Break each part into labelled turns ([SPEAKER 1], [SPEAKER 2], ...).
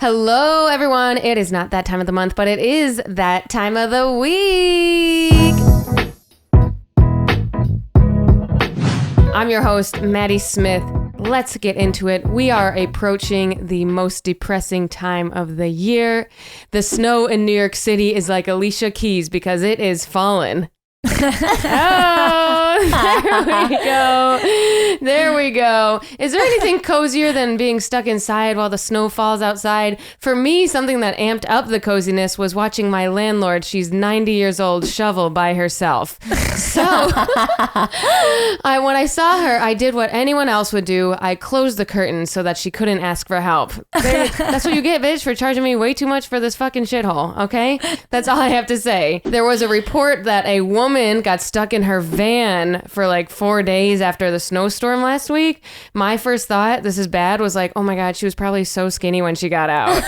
[SPEAKER 1] Hello, everyone. It is not that time of the month, but it is that time of the week. I'm your host, Maddie Smith. Let's get into it. We are approaching the most depressing time of the year. The snow in New York City is like Alicia Keys because it is fallen. Oh, there we go. There we go. Is there anything cozier than being stuck inside while the snow falls outside? For me, something that amped up the coziness was watching my landlord, she's 90 years old, shovel by herself. So when I saw her, I did what anyone else would do. I closed the curtain so that she couldn't ask for help. That's what you get, bitch, for charging me way too much for this fucking shithole, okay? That's all I have to say. There was a report that a woman got stuck in her van for like 4 days after the snowstorm last week. My first thought, this is bad, was like, oh my God, she was probably so skinny when she got out.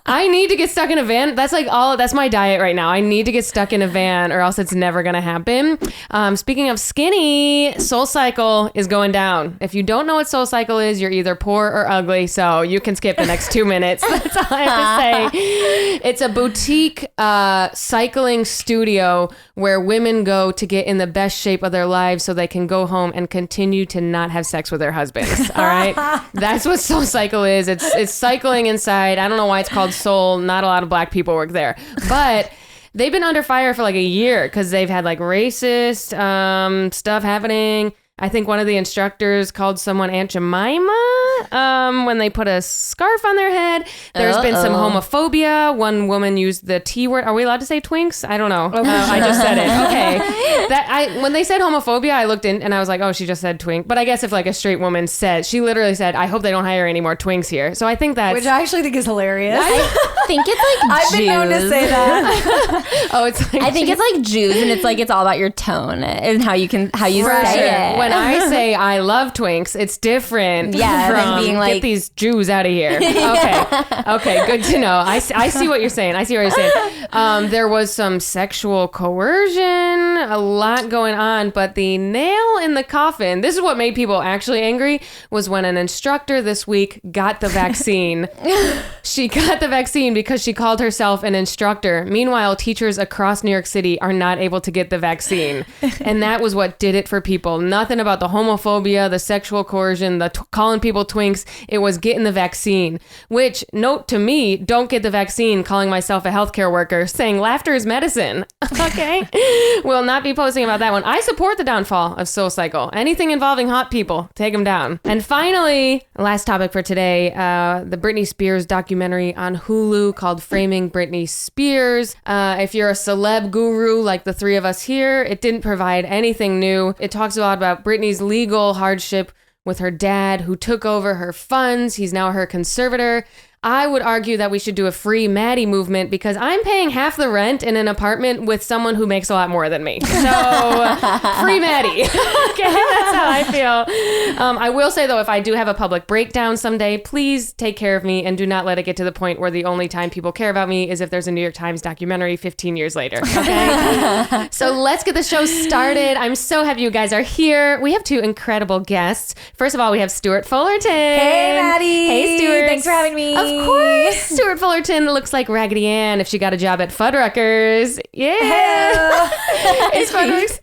[SPEAKER 1] I need to get stuck in a van. That's my diet right now. I need to get stuck in a van or else it's never going to happen. Speaking of skinny, SoulCycle is going down. If you don't know what SoulCycle is, you're either poor or ugly, so you can skip the next 2 minutes. That's all I have to say. It's a boutique cycling studio where women go to get in the best shape of their lives so they can go home and continue to not have sex with their husbands. All right. That's what SoulCycle is. It's cycling inside. I don't know why it's called Soul. Not a lot of black people work there, but they've been under fire for like a year because they've had like racist stuff happening. I think one of the instructors called someone Aunt Jemima when they put a scarf on their head. There's been some homophobia. One woman used the T word. Are we allowed to say twinks? I don't know. I just said it. Okay. When they said homophobia, I looked in and I was like, oh, she just said twink. But I guess if like a straight woman she literally said, I hope they don't hire any more twinks here. So I think that's...
[SPEAKER 2] Which I actually think is hilarious.
[SPEAKER 3] I think it's like
[SPEAKER 2] I've been known to say that.
[SPEAKER 1] Oh, it's like...
[SPEAKER 3] I think it's like Jews, and it's like it's all about your tone and how you say it.
[SPEAKER 1] When I say I love twinks, it's different from
[SPEAKER 3] being like,
[SPEAKER 1] get these Jews out of here. Okay, good to know. I see what you're saying. There was some sexual coercion, a lot going on, but the nail in the coffin, this is what made people actually angry, was when an instructor this week got the vaccine. She got the vaccine because she called herself an instructor. Meanwhile, teachers across New York City are not able to get the vaccine. And that was what did it for people. Nothing about the homophobia, the sexual coercion, the calling people twinks. It was getting the vaccine, which, note to me, don't get the vaccine calling myself a healthcare worker, saying laughter is medicine. Okay? Will not be posting about that one. I support the downfall of SoulCycle. Anything involving hot people, take them down. And finally, last topic for today, the Britney Spears documentary on Hulu called Framing Britney Spears. If you're a celeb guru like the three of us here, it didn't provide anything new. It talks a lot about Britney's legal hardship with her dad who took over her funds. He's now her conservator. I would argue that we should do a free Maddie movement because I'm paying half the rent in an apartment with someone who makes a lot more than me. So free Maddie. Okay, that's how I feel. I will say though, if I do have a public breakdown someday, please take care of me and do not let it get to the point where the only time people care about me is if there's a New York Times documentary 15 years later. Okay. So let's get the show started. I'm so happy you guys are here. We have two incredible guests. First of all, we have Stuart Fullerton.
[SPEAKER 2] Hey, Maddie.
[SPEAKER 1] Hey, Stuart.
[SPEAKER 2] Thanks for having me.
[SPEAKER 1] Of course. Stuart Fullerton looks like Raggedy Ann if she got a job at Fuddruckers. Yeah. It's Fuddruckers.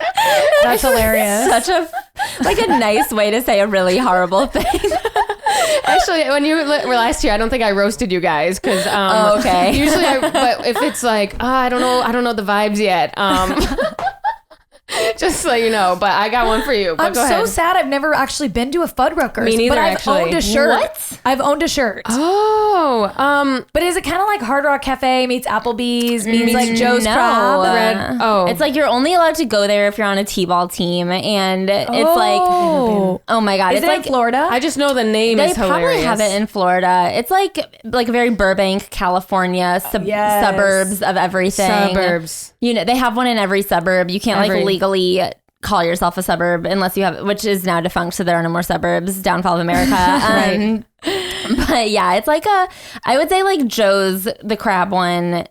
[SPEAKER 2] That's hilarious.
[SPEAKER 3] Such a nice way to say a really horrible thing.
[SPEAKER 1] Actually, when you were last here, I don't think I roasted you guys because
[SPEAKER 3] okay.
[SPEAKER 1] Usually, but if it's like, I don't know the vibes yet. Just so you know, but I got one for you.
[SPEAKER 2] I'm so sad I've never actually been to a Fuddruckers.
[SPEAKER 1] Me neither,
[SPEAKER 2] but I've
[SPEAKER 1] actually.
[SPEAKER 2] owned a shirt.
[SPEAKER 3] What?
[SPEAKER 2] I've owned a shirt.
[SPEAKER 1] Oh,
[SPEAKER 2] But is it kind of like Hard Rock Cafe meets Applebee's meets like Joe's Crab?
[SPEAKER 3] It's like you're only allowed to go there if you're on a T-ball team, and it's like, oh my God,
[SPEAKER 2] Is
[SPEAKER 3] it's
[SPEAKER 2] it
[SPEAKER 3] like
[SPEAKER 2] in Florida?
[SPEAKER 1] I just know the name
[SPEAKER 3] they
[SPEAKER 1] is hilarious.
[SPEAKER 3] probably have it in Florida. It's like a very Burbank, California suburbs of everything.
[SPEAKER 1] Suburbs.
[SPEAKER 3] You know, they have one in every suburb. You can't like legally call yourself a suburb unless you have, which is now defunct, so there are no more suburbs. Downfall of America.
[SPEAKER 1] Right.
[SPEAKER 3] But yeah, it's like I would say like Joe's, the crab one,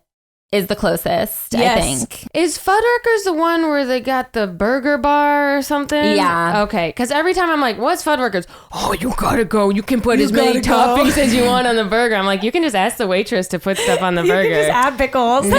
[SPEAKER 3] is the closest,
[SPEAKER 2] Yes.
[SPEAKER 3] I think.
[SPEAKER 1] Is Fuddruckers the one where they got the burger bar or something?
[SPEAKER 3] Yeah.
[SPEAKER 1] Okay, because every time I'm like, what's Fuddruckers? Oh, you gotta go. You can put as many
[SPEAKER 2] gotta go.
[SPEAKER 1] toppings as you want on the burger. I'm like, you can just ask the waitress to put stuff on the burger.
[SPEAKER 2] You can just add pickles.
[SPEAKER 3] No,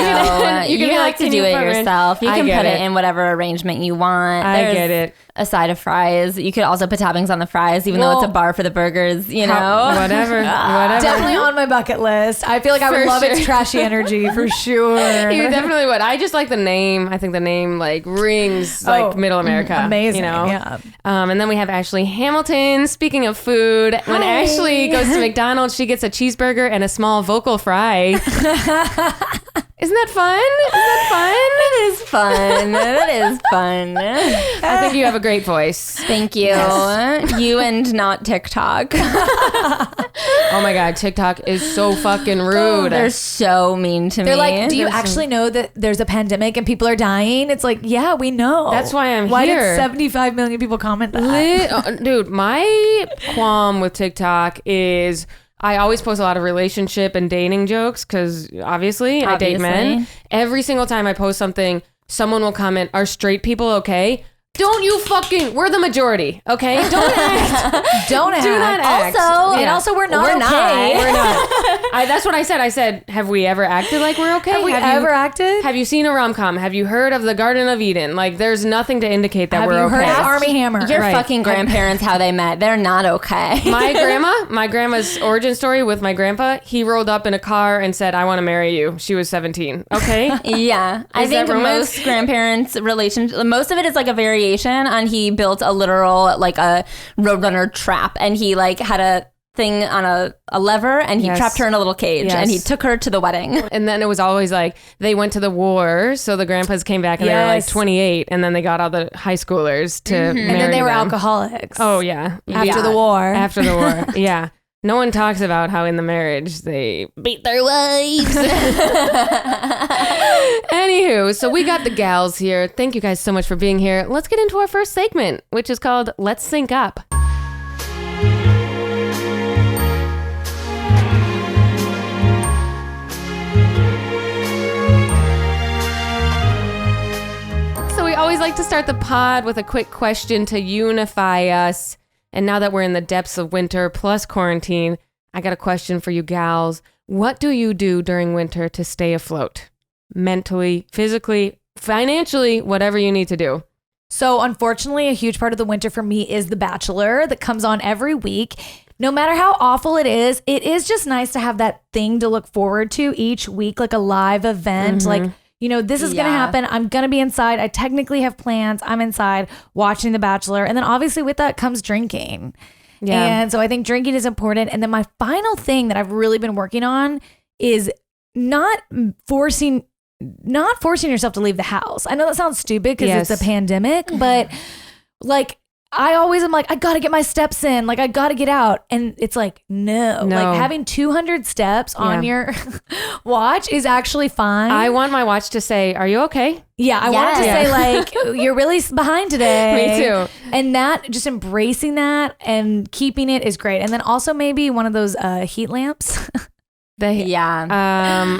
[SPEAKER 1] You
[SPEAKER 3] you,
[SPEAKER 1] can be
[SPEAKER 3] have
[SPEAKER 1] like,
[SPEAKER 3] to
[SPEAKER 1] "Can
[SPEAKER 3] do
[SPEAKER 1] you
[SPEAKER 3] it
[SPEAKER 1] put ranch?"
[SPEAKER 3] yourself. You
[SPEAKER 1] I
[SPEAKER 3] can
[SPEAKER 1] get
[SPEAKER 3] put it
[SPEAKER 1] it.
[SPEAKER 3] in whatever arrangement you want.
[SPEAKER 1] I
[SPEAKER 3] There's
[SPEAKER 1] get it.
[SPEAKER 3] a side of fries. You could also put toppings on the fries, even though it's a
[SPEAKER 2] Well,
[SPEAKER 3] bar for the burgers, you know?
[SPEAKER 1] Whatever.
[SPEAKER 2] Definitely on my bucket list. I feel like I would
[SPEAKER 1] For
[SPEAKER 2] love its
[SPEAKER 1] sure.
[SPEAKER 2] trashy energy for sure.
[SPEAKER 1] You definitely would. I just like the name. I think the name like rings like Middle America.
[SPEAKER 2] amazing,
[SPEAKER 1] You know?
[SPEAKER 2] yeah.
[SPEAKER 1] And then we have Ashley Hamilton. Speaking of food, when
[SPEAKER 2] Hi.
[SPEAKER 1] Ashley goes to McDonald's, she gets a cheeseburger and a small vocal fry. Isn't that fun?
[SPEAKER 3] It is fun. That is fun.
[SPEAKER 1] I think you have a great voice.
[SPEAKER 3] Thank you. You and not TikTok.
[SPEAKER 1] Oh my God, TikTok is so fucking rude.
[SPEAKER 3] They're so mean to me.
[SPEAKER 2] They're like, do you actually know that there's a pandemic and people are dying? It's like, yeah, we know.
[SPEAKER 1] That's why I'm
[SPEAKER 2] Why
[SPEAKER 1] here.
[SPEAKER 2] did 75 million people comment that?
[SPEAKER 1] Dude, my qualm with TikTok is I always post a lot of relationship and dating jokes because obviously I date men.
[SPEAKER 3] Obviously.
[SPEAKER 1] Every single time I post something, someone will comment, "Are straight people okay?" Don't you fucking, we're the majority, okay? Don't act.
[SPEAKER 2] Don't act.
[SPEAKER 1] Do not act.
[SPEAKER 3] Also-
[SPEAKER 2] And also, we're not
[SPEAKER 3] We're
[SPEAKER 2] okay.
[SPEAKER 3] not.
[SPEAKER 1] We're not. That's what I said. I said, have we ever acted like we're okay?
[SPEAKER 2] Have we
[SPEAKER 1] you
[SPEAKER 2] ever acted?
[SPEAKER 1] Have you seen a rom-com? Have you heard of the Garden of Eden? Like, there's nothing to indicate that
[SPEAKER 2] Have
[SPEAKER 1] we're
[SPEAKER 2] you
[SPEAKER 1] okay.
[SPEAKER 2] heard of Army Hammer?
[SPEAKER 3] Your
[SPEAKER 1] Right.
[SPEAKER 3] fucking grandparents, how they met. They're not okay.
[SPEAKER 1] My grandma's origin story with my grandpa, he rolled up in a car and said, "I want to marry you." She was 17. Okay.
[SPEAKER 3] Yeah, I
[SPEAKER 1] Is that
[SPEAKER 3] think
[SPEAKER 1] romance?
[SPEAKER 3] most grandparents' relationship, most of it is like a variation on he built a literal like a Roadrunner trap, and he like had a thing on a lever, and he
[SPEAKER 1] Yes.
[SPEAKER 3] trapped her in a little cage, and he
[SPEAKER 1] Yes.
[SPEAKER 3] took her to the wedding.
[SPEAKER 1] And then it was always like they went to the war, so the grandpas came back and they were like
[SPEAKER 2] Yes.
[SPEAKER 1] 28, and then they got all the high schoolers to marry
[SPEAKER 2] And then they were
[SPEAKER 1] them.
[SPEAKER 2] alcoholics.
[SPEAKER 1] Oh yeah,
[SPEAKER 2] After
[SPEAKER 1] Yeah.
[SPEAKER 2] the war.
[SPEAKER 1] After the war, yeah. No one talks about how in the marriage they beat their wives. Anywho, so we got the gals here. Thank you guys so much for being here. Let's get into our first segment, which is called Let's Sync Up. So we always like to start the pod with a quick question to unify us. And now that we're in the depths of winter plus quarantine, I got a question for you gals. What do you do during winter to stay afloat? Mentally, physically, financially, whatever you need to do.
[SPEAKER 2] So unfortunately, a huge part of the winter for me is The Bachelor that comes on every week. No matter how awful it is just nice to have that thing to look forward to each week, like a live event. Like, you know, this is going to
[SPEAKER 3] Yeah.
[SPEAKER 2] happen. I'm going to be inside. I technically have plans. I'm inside watching The Bachelor. And then obviously with that comes drinking.
[SPEAKER 1] Yeah.
[SPEAKER 2] And so I think drinking is important. And then my final thing that I've really been working on is not forcing yourself to leave the house. I know that sounds stupid because
[SPEAKER 1] Yes.
[SPEAKER 2] it's a pandemic, but like I always am like, I got to get my steps in. Like I got to get out. And it's like, no.
[SPEAKER 1] No.
[SPEAKER 2] Like having 200 steps on your watch is actually fine.
[SPEAKER 1] I want my watch to say, "Are you okay?"
[SPEAKER 2] Yeah, I wanted to
[SPEAKER 3] Yes.
[SPEAKER 2] say like, you're really behind today.
[SPEAKER 1] Me too.
[SPEAKER 2] And that, just embracing that and keeping it is great. And then also maybe one of those heat lamps.
[SPEAKER 3] Yeah.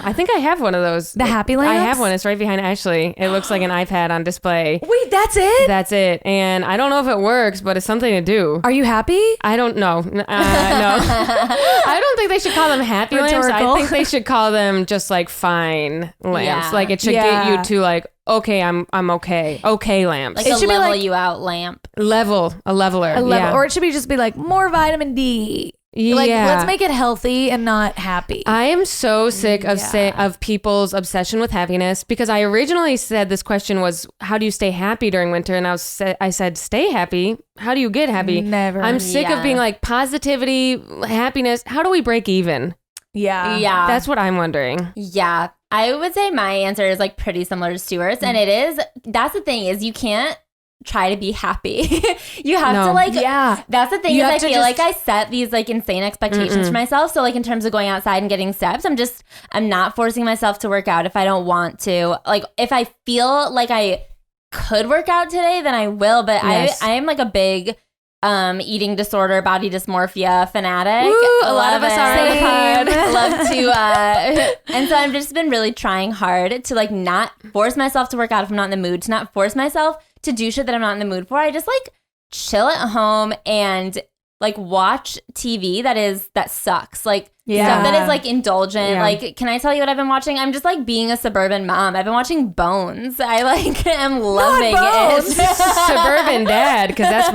[SPEAKER 1] I think I have one of those.
[SPEAKER 2] The happy
[SPEAKER 1] I
[SPEAKER 2] lamps?
[SPEAKER 1] have one. It's right behind Ashley. It looks like an iPad on display.
[SPEAKER 2] Wait, that's it?
[SPEAKER 1] That's it. And I don't know if it works, but it's something to do.
[SPEAKER 2] Are you happy?
[SPEAKER 1] I don't know. No. I don't think they should call them happy lamps.
[SPEAKER 2] Rhetorical.
[SPEAKER 1] I think they should call them just like fine lamps.
[SPEAKER 3] Yeah.
[SPEAKER 1] Like it should get you to like, okay, I'm okay. Okay lamps.
[SPEAKER 3] Like
[SPEAKER 2] It
[SPEAKER 3] a
[SPEAKER 2] should be
[SPEAKER 3] level
[SPEAKER 2] like-
[SPEAKER 3] you out lamp.
[SPEAKER 1] a leveler.
[SPEAKER 2] A level.
[SPEAKER 1] Yeah.
[SPEAKER 2] Or it should be just be like more vitamin D. Like,
[SPEAKER 1] Yeah.
[SPEAKER 2] let's make it healthy and not happy.
[SPEAKER 1] I am so sick of
[SPEAKER 2] Yeah.
[SPEAKER 1] of people's obsession with happiness because I originally said this question was, how do you stay happy during winter? And I said, stay happy. How do you get happy?
[SPEAKER 2] Never.
[SPEAKER 1] I'm sick of
[SPEAKER 3] Yeah.
[SPEAKER 1] being like positivity, happiness. How do we break even?
[SPEAKER 2] yeah.
[SPEAKER 3] Yeah.
[SPEAKER 1] That's what I'm wondering.
[SPEAKER 3] Yeah. I would say my answer is like pretty similar to Stuart's. And that's the thing is you can't try to be happy. You have
[SPEAKER 1] No.
[SPEAKER 3] to like,
[SPEAKER 2] Yeah.
[SPEAKER 3] that's the thing
[SPEAKER 2] You
[SPEAKER 3] is
[SPEAKER 2] have
[SPEAKER 3] I
[SPEAKER 2] to
[SPEAKER 3] feel
[SPEAKER 2] just-
[SPEAKER 3] like I set these like insane expectations for myself. So like in terms of going outside and getting steps, I'm not forcing myself to work out if I don't want to. Like if I feel like I could work out today, then I will. But
[SPEAKER 1] Yes.
[SPEAKER 3] I am like a big eating disorder, body dysmorphia fanatic.
[SPEAKER 1] Woo, a lot of us are on the pod.
[SPEAKER 3] Love to, and so I've just been really trying hard to like not force myself to work out if I'm not in the mood, to not force myself to do shit that I'm not in the mood for. I just like chill at home and like watch TV that sucks. Like stuff that is like indulgent.
[SPEAKER 1] Yeah.
[SPEAKER 3] Like, can I tell you what I've been watching? I'm just like being a suburban mom. I've been watching Bones. I like am loving it.
[SPEAKER 1] Suburban Dad, because that's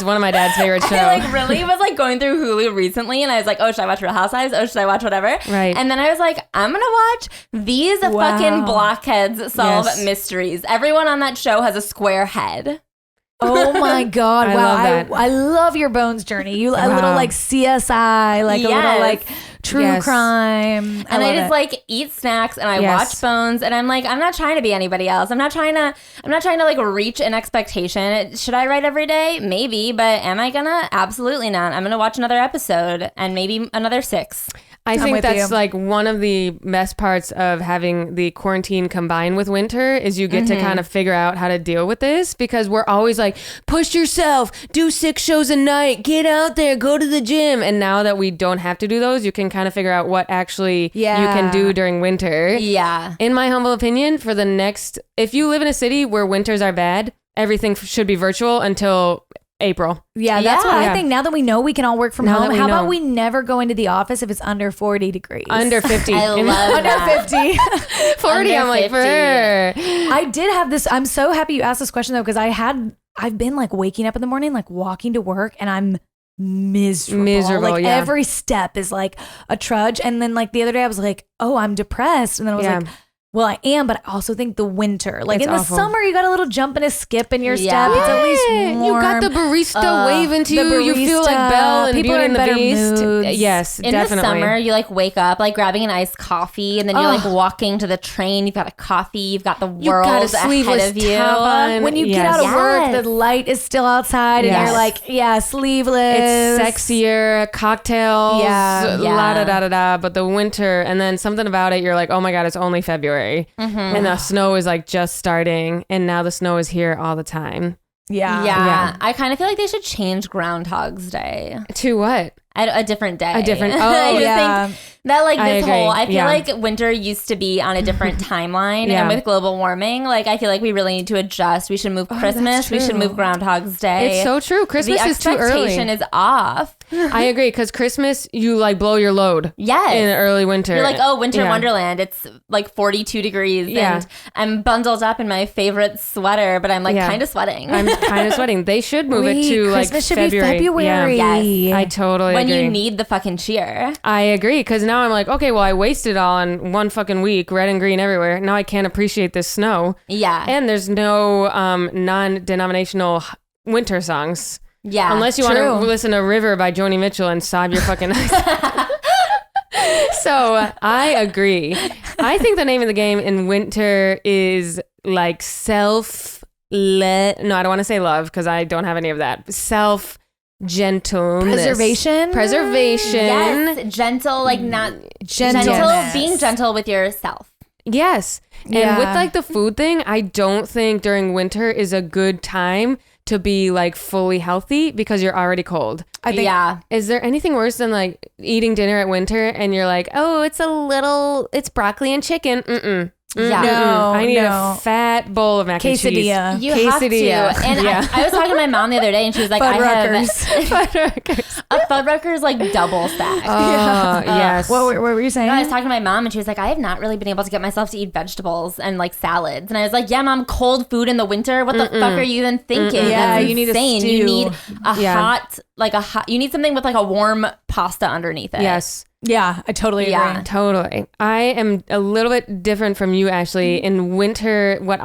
[SPEAKER 1] one of my dad's favorite shows.
[SPEAKER 3] I like really was like going through Hulu recently and I was like, oh, should I watch Real Housewives? Oh, should I watch whatever?
[SPEAKER 1] Right.
[SPEAKER 3] And then I was like, I'm gonna watch these fucking blockheads solve mysteries. Everyone on that show has a square head.
[SPEAKER 2] Oh my God.
[SPEAKER 1] I
[SPEAKER 2] wow.
[SPEAKER 1] love that.
[SPEAKER 2] I love your Bones journey. A little like CSI, like a little like true crime.
[SPEAKER 3] And I just like eat snacks and I watch Bones and I'm like, I'm not trying to be anybody else. I'm not trying to like reach an expectation. Should I write every day? Maybe, but am I gonna? Absolutely not. I'm gonna watch another episode and maybe another 6.
[SPEAKER 1] I think that's like one of the best parts of having the quarantine combined with winter is you get to kind of figure out how to deal with this, because we're always like, push yourself, do 6 shows a night, get out there, go to the gym. And now that we don't have to do those, you can kind of figure out what actually you can do during winter.
[SPEAKER 3] Yeah.
[SPEAKER 1] In my humble opinion, if you live in a city where winters are bad, everything should be virtual until April.
[SPEAKER 2] Yeah, that's what I
[SPEAKER 1] Yeah.
[SPEAKER 2] think. Now that we know we can all work from
[SPEAKER 1] Now that
[SPEAKER 2] home,
[SPEAKER 1] we
[SPEAKER 2] how
[SPEAKER 1] know.
[SPEAKER 2] about we never go into the office if it's under 40 degrees?
[SPEAKER 1] Under 50.
[SPEAKER 3] I love
[SPEAKER 2] Under
[SPEAKER 3] that.
[SPEAKER 2] 50.
[SPEAKER 1] 40,
[SPEAKER 3] Under
[SPEAKER 1] I'm like,
[SPEAKER 3] 50.
[SPEAKER 1] for her.
[SPEAKER 2] I did have this. I'm so happy you asked this question though, because I've been like waking up in the morning, like walking to work, and I'm miserable. Like
[SPEAKER 1] yeah.
[SPEAKER 2] every step is like a trudge. And then like the other day I was like, oh, I'm depressed. And then I was like, well, I am, but I also think the winter, like
[SPEAKER 1] It's
[SPEAKER 2] in the
[SPEAKER 1] awful.
[SPEAKER 2] summer, you got a little jump and a skip in your
[SPEAKER 3] Yeah.
[SPEAKER 2] step. It's at least warm.
[SPEAKER 1] You got the barista waving to you. You feel like
[SPEAKER 2] barista.
[SPEAKER 1] Belle and
[SPEAKER 2] People are
[SPEAKER 1] Beauty
[SPEAKER 2] in
[SPEAKER 1] and the
[SPEAKER 2] better
[SPEAKER 1] Beast.
[SPEAKER 2] moods.
[SPEAKER 1] Yes,
[SPEAKER 3] In
[SPEAKER 1] definitely.
[SPEAKER 3] the summer, you like wake up like grabbing an iced coffee and then you're like walking to the train. You've got a coffee. You've got the world
[SPEAKER 1] got a
[SPEAKER 3] ahead
[SPEAKER 1] sleeveless
[SPEAKER 3] of you.
[SPEAKER 1] top on.
[SPEAKER 2] When you get
[SPEAKER 1] Yes.
[SPEAKER 2] out of work,
[SPEAKER 3] Yes.
[SPEAKER 2] the light is still outside, and
[SPEAKER 1] Yes.
[SPEAKER 2] you're like, sleeveless.
[SPEAKER 1] It's sexier, cocktails,
[SPEAKER 2] Yeah.
[SPEAKER 1] la da da da da. But the winter, and then something about it, you're like, oh my God, it's only February. And the snow is like just starting, and now the snow is here all the time.
[SPEAKER 2] Yeah.
[SPEAKER 3] Yeah. I kind of feel like they should change Groundhog's Day.
[SPEAKER 1] To what?
[SPEAKER 3] A different day.
[SPEAKER 1] A different-
[SPEAKER 3] I
[SPEAKER 1] oh,
[SPEAKER 3] just
[SPEAKER 2] yeah.
[SPEAKER 3] think that like
[SPEAKER 1] I
[SPEAKER 3] this
[SPEAKER 1] agree.
[SPEAKER 3] whole, I feel
[SPEAKER 1] Yeah.
[SPEAKER 3] like winter used to be on a different timeline,
[SPEAKER 1] Yeah.
[SPEAKER 3] and with global warming, like I feel like we really need to adjust. We should move Christmas. We should
[SPEAKER 1] true.
[SPEAKER 3] move Groundhog's Day.
[SPEAKER 1] It's so true. Christmas
[SPEAKER 3] the
[SPEAKER 1] is too early.
[SPEAKER 3] expectation is off.
[SPEAKER 1] I agree, because Christmas, you like blow your load
[SPEAKER 3] Yes.
[SPEAKER 1] in early winter.
[SPEAKER 3] You're like, oh, winter
[SPEAKER 1] Yeah.
[SPEAKER 3] wonderland. It's like 42 degrees,
[SPEAKER 1] Yeah.
[SPEAKER 3] and I'm bundled up in my favorite sweater, but I'm like
[SPEAKER 1] Yeah.
[SPEAKER 3] kind of sweating.
[SPEAKER 1] I'm kind of sweating. They should move it
[SPEAKER 2] Wait,
[SPEAKER 1] to like
[SPEAKER 2] Christmas should
[SPEAKER 1] February.
[SPEAKER 2] be February.
[SPEAKER 1] Yeah.
[SPEAKER 3] Yes.
[SPEAKER 1] I totally
[SPEAKER 3] when
[SPEAKER 1] agree.
[SPEAKER 3] you need the fucking cheer.
[SPEAKER 1] I agree, because now I'm like, okay, well, I wasted all on one fucking week, red and green everywhere. Now I can't appreciate this snow.
[SPEAKER 3] Yeah.
[SPEAKER 1] And there's no non-denominational winter songs.
[SPEAKER 3] Yeah.
[SPEAKER 1] Unless you want to
[SPEAKER 2] true.
[SPEAKER 1] listen to River by Joni Mitchell and sob your fucking eyes. So I agree. I think the name of the game in winter is like no, I don't want to say love, because I don't have any of that. Gentleness. Preservation.
[SPEAKER 3] Yes, gentle, like not
[SPEAKER 2] Gentleness.
[SPEAKER 3] gentle, being gentle with yourself.
[SPEAKER 1] Yes. And
[SPEAKER 2] Yeah.
[SPEAKER 1] with like the food thing, I don't think during winter is a good time to be like fully healthy, because you're already cold.
[SPEAKER 2] I think
[SPEAKER 3] Yeah.
[SPEAKER 1] Is there anything worse than like eating dinner at winter and you're like, oh, it's broccoli and chicken. Mm-mm.
[SPEAKER 3] Yeah.
[SPEAKER 2] No,
[SPEAKER 1] I need
[SPEAKER 2] no.
[SPEAKER 1] a fat bowl of mac and cheese.
[SPEAKER 2] Quesadilla.
[SPEAKER 3] You have to.
[SPEAKER 1] Quesadilla.
[SPEAKER 3] And
[SPEAKER 1] Yeah.
[SPEAKER 3] I was talking to my mom the other day, and she was like,
[SPEAKER 2] Fuddruckers.
[SPEAKER 3] a Fuddruckers like double stack.
[SPEAKER 1] Oh, yes.
[SPEAKER 2] What were you saying?
[SPEAKER 3] I was talking to my mom, and she was like, I have not really been able to get myself to eat vegetables and like salads. And I was like, yeah, Mom, cold food in the winter? What the fuck are you even thinking?
[SPEAKER 2] Yeah,
[SPEAKER 3] That's
[SPEAKER 2] you need a
[SPEAKER 3] insane. You
[SPEAKER 2] stew.
[SPEAKER 3] need a
[SPEAKER 1] Yeah.
[SPEAKER 3] you need something with like a warm pasta underneath it.
[SPEAKER 1] Yes.
[SPEAKER 2] Yeah, I totally agree.
[SPEAKER 3] Yeah.
[SPEAKER 1] Totally. I am a little bit different from you, Ashley. In winter, what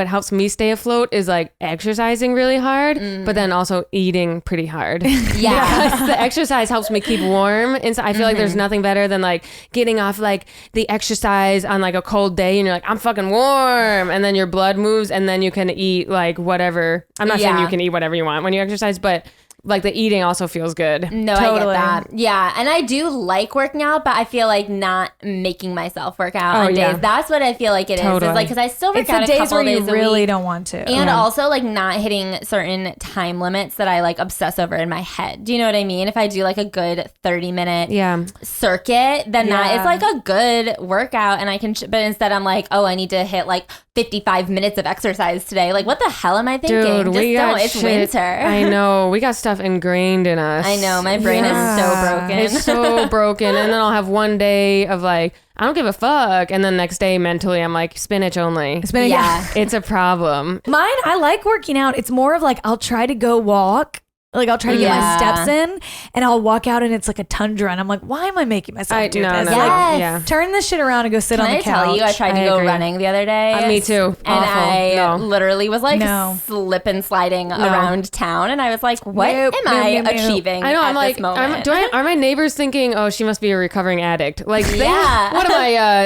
[SPEAKER 1] helps me stay afloat is like exercising really hard, but then also eating pretty hard.
[SPEAKER 3] Yeah.
[SPEAKER 1] Because the exercise helps me keep warm. And so I feel like there's nothing better than like getting off like the exercise on like a cold day and you're like, I'm fucking warm. And then your blood moves and then you can eat like whatever. I'm not saying
[SPEAKER 3] Yeah.
[SPEAKER 1] you can eat whatever you want when you exercise, but like the eating also feels good.
[SPEAKER 3] No, I
[SPEAKER 2] Totally.
[SPEAKER 3] get that. Yeah, and I do like working out, but I feel like not making myself work out
[SPEAKER 1] Oh,
[SPEAKER 3] on
[SPEAKER 1] yeah.
[SPEAKER 3] days. That's what I feel like it is.
[SPEAKER 1] Totally.
[SPEAKER 3] Is like, because I still work
[SPEAKER 2] It's
[SPEAKER 3] out
[SPEAKER 2] the
[SPEAKER 3] a
[SPEAKER 2] days
[SPEAKER 3] couple
[SPEAKER 2] where you
[SPEAKER 3] days a
[SPEAKER 2] really
[SPEAKER 3] week.
[SPEAKER 2] don't want to.
[SPEAKER 3] And also like not hitting certain time limits that I like obsess over in my head. Do you know what I mean? If I do like a good 30-minute
[SPEAKER 1] Yeah.
[SPEAKER 3] circuit, then that
[SPEAKER 2] Yeah.
[SPEAKER 3] is like a good workout, and I can. But instead, I'm like, oh, I need to hit like 55 minutes of exercise today. Like, what the hell am I thinking?
[SPEAKER 1] Dude,
[SPEAKER 3] Just
[SPEAKER 1] we got
[SPEAKER 3] don't. It's
[SPEAKER 1] shit.
[SPEAKER 3] winter.
[SPEAKER 1] I know. We got stuff ingrained in us.
[SPEAKER 3] I know. My brain is so broken.
[SPEAKER 1] It's so broken. And then I'll have one day of like, I don't give a fuck. And then next day mentally, I'm like, spinach only.
[SPEAKER 2] It's been
[SPEAKER 3] Yeah.
[SPEAKER 1] It's a problem.
[SPEAKER 2] Mine, I like working out. It's more of like I'll try to go walk. Like I'll try to get my
[SPEAKER 3] Yeah.
[SPEAKER 2] steps in and I'll walk out and it's like a tundra and I'm like, why am I making myself do
[SPEAKER 1] no,
[SPEAKER 2] this?
[SPEAKER 1] no,
[SPEAKER 2] Like,
[SPEAKER 3] Yes.
[SPEAKER 1] yeah.
[SPEAKER 2] turn this shit around and go sit
[SPEAKER 3] Can
[SPEAKER 2] on the
[SPEAKER 3] I
[SPEAKER 2] couch.
[SPEAKER 3] tell you, I tried to
[SPEAKER 1] I
[SPEAKER 3] go
[SPEAKER 1] agree.
[SPEAKER 3] running the other day.
[SPEAKER 1] Me too.
[SPEAKER 3] And
[SPEAKER 1] Awful.
[SPEAKER 3] I
[SPEAKER 1] No.
[SPEAKER 3] literally was like
[SPEAKER 2] No.
[SPEAKER 3] slip and sliding around town. And I was like, what
[SPEAKER 2] Nope,
[SPEAKER 3] am I
[SPEAKER 2] nope, nope, nope.
[SPEAKER 3] achieving
[SPEAKER 1] I know.
[SPEAKER 3] at
[SPEAKER 1] I'm like,
[SPEAKER 3] this moment?
[SPEAKER 1] are my neighbors thinking, oh, she must be a recovering addict? Like,
[SPEAKER 3] Yeah.
[SPEAKER 1] what am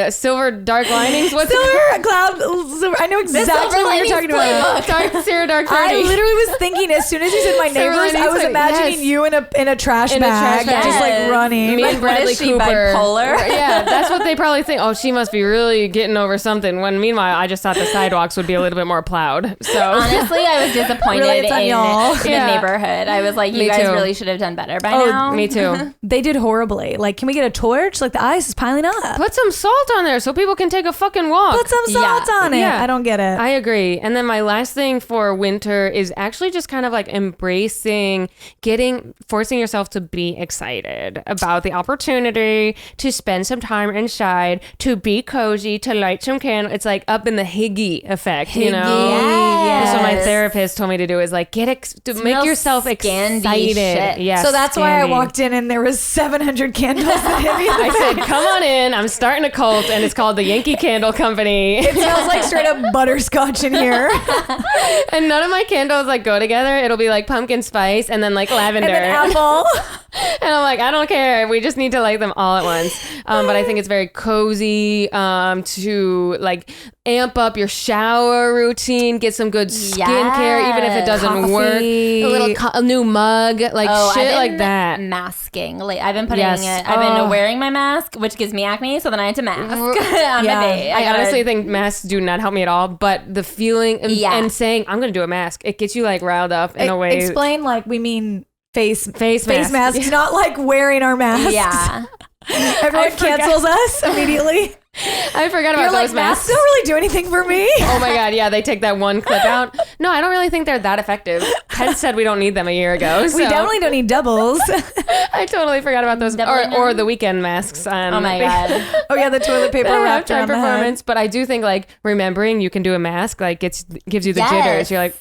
[SPEAKER 1] I, silver dark linings? What's
[SPEAKER 2] Silver cloud. Silver, I know exactly
[SPEAKER 3] Silver
[SPEAKER 2] what you're
[SPEAKER 3] Linings
[SPEAKER 2] talking about.
[SPEAKER 1] dark, Sarah Dark
[SPEAKER 2] I
[SPEAKER 1] 30?
[SPEAKER 2] literally was thinking as soon as you said my
[SPEAKER 1] Silver
[SPEAKER 2] neighbors, I
[SPEAKER 1] Linings,
[SPEAKER 2] was
[SPEAKER 1] like,
[SPEAKER 2] imagining
[SPEAKER 1] yes.
[SPEAKER 2] you in a trash
[SPEAKER 1] In a
[SPEAKER 2] bag,
[SPEAKER 1] trash bag.
[SPEAKER 2] just like
[SPEAKER 3] Yes.
[SPEAKER 2] running.
[SPEAKER 1] Me
[SPEAKER 3] Like,
[SPEAKER 1] and
[SPEAKER 3] what
[SPEAKER 1] Bradley
[SPEAKER 3] is she,
[SPEAKER 1] Cooper.
[SPEAKER 3] bipolar?
[SPEAKER 1] Yeah, that's what they probably think. Oh, she must be really getting over something. When meanwhile, I just thought the sidewalks would be a little bit more plowed. So
[SPEAKER 3] Honestly, I was disappointed
[SPEAKER 2] Really, it's on y'all.
[SPEAKER 3] in
[SPEAKER 1] Yeah.
[SPEAKER 3] the neighborhood. I was like, you
[SPEAKER 1] Me
[SPEAKER 3] guys
[SPEAKER 1] too.
[SPEAKER 3] really should have done better by
[SPEAKER 2] Oh,
[SPEAKER 3] now.
[SPEAKER 1] me too.
[SPEAKER 2] They did horribly. Like, can we get a torch? Like the ice is piling up.
[SPEAKER 1] Put some salt on there so people can take a fucking walk.
[SPEAKER 2] Put some salt
[SPEAKER 3] Yeah.
[SPEAKER 2] on it.
[SPEAKER 1] Yeah.
[SPEAKER 2] I don't get it.
[SPEAKER 1] I agree. And then my last thing for winter is actually just kind of like embracing forcing yourself to be excited about the opportunity to spend some time inside, to be cozy, to light some candles. It's like up in the Higgy effect, you know?
[SPEAKER 3] Yes.
[SPEAKER 1] That's what my therapist told me to do is like to make
[SPEAKER 3] Smell
[SPEAKER 1] yourself
[SPEAKER 3] Scandi
[SPEAKER 1] excited.
[SPEAKER 3] shit.
[SPEAKER 1] Yes,
[SPEAKER 2] so that's why I
[SPEAKER 1] Scandi.
[SPEAKER 2] walked in and there was 700 candles that hit me in the
[SPEAKER 1] I said, come on in. I'm starting a cult and it's called the Yankee Candle Company.
[SPEAKER 2] It smells like straight up butterscotch in here.
[SPEAKER 1] And none of my candles like go together. It'll be like pumpkin spice and then like lavender.
[SPEAKER 2] And then apple.
[SPEAKER 1] And I'm like, I don't care. We just need to light them all at once. But I think it's very cozy to like amp up your shower routine, get some good skincare, even if it doesn't work.
[SPEAKER 2] Coffee.
[SPEAKER 1] A new mug, like shit
[SPEAKER 3] I've
[SPEAKER 1] like
[SPEAKER 3] been
[SPEAKER 1] that.
[SPEAKER 3] masking. Like, I've been putting
[SPEAKER 1] Yes.
[SPEAKER 3] it. I've been wearing my mask, which gives me acne. So then I had to mask on
[SPEAKER 2] Yeah.
[SPEAKER 3] my face.
[SPEAKER 1] I honestly think masks do not help me at all, but the feeling and saying I'm gonna do a mask, it gets you like riled up in a way.
[SPEAKER 2] Explain like we mean face
[SPEAKER 1] mask.
[SPEAKER 2] masks, not like wearing our masks.
[SPEAKER 3] Yeah.
[SPEAKER 2] Everyone
[SPEAKER 1] forgot.
[SPEAKER 2] cancels us immediately.
[SPEAKER 1] I forgot about
[SPEAKER 2] You're like,
[SPEAKER 1] those
[SPEAKER 2] masks
[SPEAKER 1] masks.
[SPEAKER 2] don't really do anything for me.
[SPEAKER 1] Oh my god, yeah, they take that one clip out. No, I don't really think they're that effective. Ted said we don't need them a year ago. So
[SPEAKER 2] We definitely don't need doubles.
[SPEAKER 1] I totally forgot about those,
[SPEAKER 3] Definitely
[SPEAKER 1] or
[SPEAKER 3] not.
[SPEAKER 1] the weekend masks.
[SPEAKER 3] Oh my god.
[SPEAKER 2] Oh yeah, the toilet paper wrapped
[SPEAKER 1] halftime
[SPEAKER 2] around the head.
[SPEAKER 1] performance. But I do think like remembering you can do a mask like gives you the
[SPEAKER 3] Yes.
[SPEAKER 1] jitters. You're like,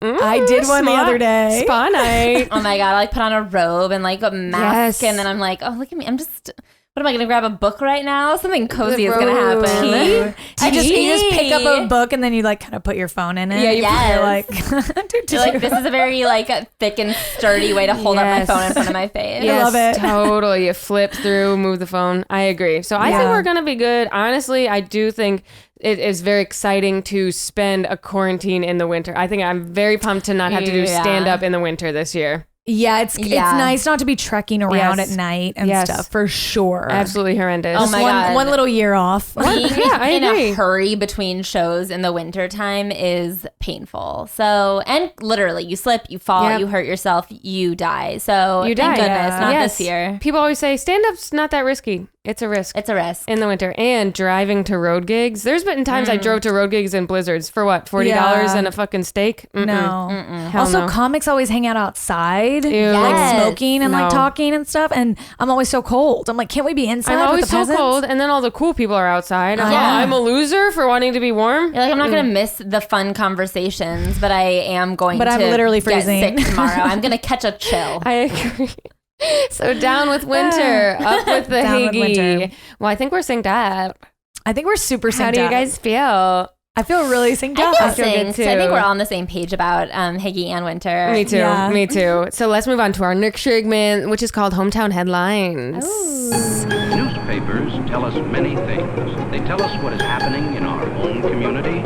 [SPEAKER 2] I did one the
[SPEAKER 1] spa-
[SPEAKER 2] other day.
[SPEAKER 1] Spa night.
[SPEAKER 3] Oh my god. I like put on a robe and like a mask,
[SPEAKER 1] Yes.
[SPEAKER 3] and then I'm like, oh look at me. I'm just. What am I gonna grab a book right now? Something cozy is gonna
[SPEAKER 1] robe.
[SPEAKER 3] happen.
[SPEAKER 1] Tea?
[SPEAKER 2] You just pick up a book and then you like kind of put your phone in it.
[SPEAKER 1] Yeah, you
[SPEAKER 3] Yes.
[SPEAKER 2] You're like,
[SPEAKER 3] You're like, this is a very like thick and sturdy way to hold up my
[SPEAKER 1] Yes.
[SPEAKER 3] phone in front of my face.
[SPEAKER 1] Yes,
[SPEAKER 2] love it.
[SPEAKER 1] totally. You flip through, move the phone. I agree. So I think
[SPEAKER 2] Yeah.
[SPEAKER 1] we're gonna be good. Honestly, I do think it is very exciting to spend a quarantine in the winter. I think I'm very pumped to not have to do
[SPEAKER 3] Yeah.
[SPEAKER 1] stand up in the winter this year.
[SPEAKER 2] yeah, it's nice not to be trekking around
[SPEAKER 1] Yes.
[SPEAKER 2] at night and
[SPEAKER 1] Yes.
[SPEAKER 2] stuff for sure.
[SPEAKER 1] Absolutely horrendous.
[SPEAKER 3] Oh my
[SPEAKER 2] one,
[SPEAKER 3] God.
[SPEAKER 2] one little year off.
[SPEAKER 3] Being
[SPEAKER 1] Yeah, I
[SPEAKER 3] in
[SPEAKER 1] agree.
[SPEAKER 3] a hurry between shows in the wintertime is painful. So, and literally, you slip, you fall,
[SPEAKER 1] Yep.
[SPEAKER 3] you hurt yourself, you die. So,
[SPEAKER 1] You
[SPEAKER 3] thank
[SPEAKER 1] die.
[SPEAKER 3] goodness, not
[SPEAKER 1] Yes.
[SPEAKER 3] this year.
[SPEAKER 1] People always say stand up's not that risky. It's a risk.
[SPEAKER 3] It's a risk.
[SPEAKER 1] In the winter and driving to road gigs. There's been times I drove to road gigs in blizzards for what, $40
[SPEAKER 2] Yeah.
[SPEAKER 1] and a fucking steak? Mm-mm.
[SPEAKER 2] No.
[SPEAKER 1] Hell
[SPEAKER 2] Also,
[SPEAKER 1] no.
[SPEAKER 2] comics always hang out outside,
[SPEAKER 1] Ew.
[SPEAKER 2] like
[SPEAKER 3] Yes.
[SPEAKER 2] smoking and like
[SPEAKER 1] No.
[SPEAKER 2] talking and stuff. And I'm always so cold. I'm like, can't we be inside?
[SPEAKER 1] I'm
[SPEAKER 2] with
[SPEAKER 1] always
[SPEAKER 2] the
[SPEAKER 1] so
[SPEAKER 2] peasants?
[SPEAKER 1] cold, and then all the cool people are outside. I'm,
[SPEAKER 3] Yeah.
[SPEAKER 1] I'm a loser for wanting to be warm.
[SPEAKER 3] You're like, I'm not going to miss the fun conversations, but I am going
[SPEAKER 2] But
[SPEAKER 3] to
[SPEAKER 2] I'm literally
[SPEAKER 3] get
[SPEAKER 2] freezing.
[SPEAKER 3] sick tomorrow. I'm going to catch a chill.
[SPEAKER 1] I agree. So down with winter, up with the
[SPEAKER 2] Down with
[SPEAKER 1] Higgy.
[SPEAKER 2] winter.
[SPEAKER 1] Well, I think we're synced up.
[SPEAKER 2] I think we're super synced
[SPEAKER 1] How do you
[SPEAKER 2] up.
[SPEAKER 1] guys feel?
[SPEAKER 2] I feel really synced
[SPEAKER 3] I
[SPEAKER 2] up.
[SPEAKER 3] feel
[SPEAKER 1] feel good
[SPEAKER 3] synced. I think
[SPEAKER 1] too.
[SPEAKER 3] we're all on the same page about Higgy and Winter.
[SPEAKER 1] Me too.
[SPEAKER 2] Yeah.
[SPEAKER 1] Me too. So let's move on to our next segment, which is called Hometown Headlines.
[SPEAKER 3] Ooh.
[SPEAKER 4] Newspaper bloggers tell us many things. They tell us what is happening in our own community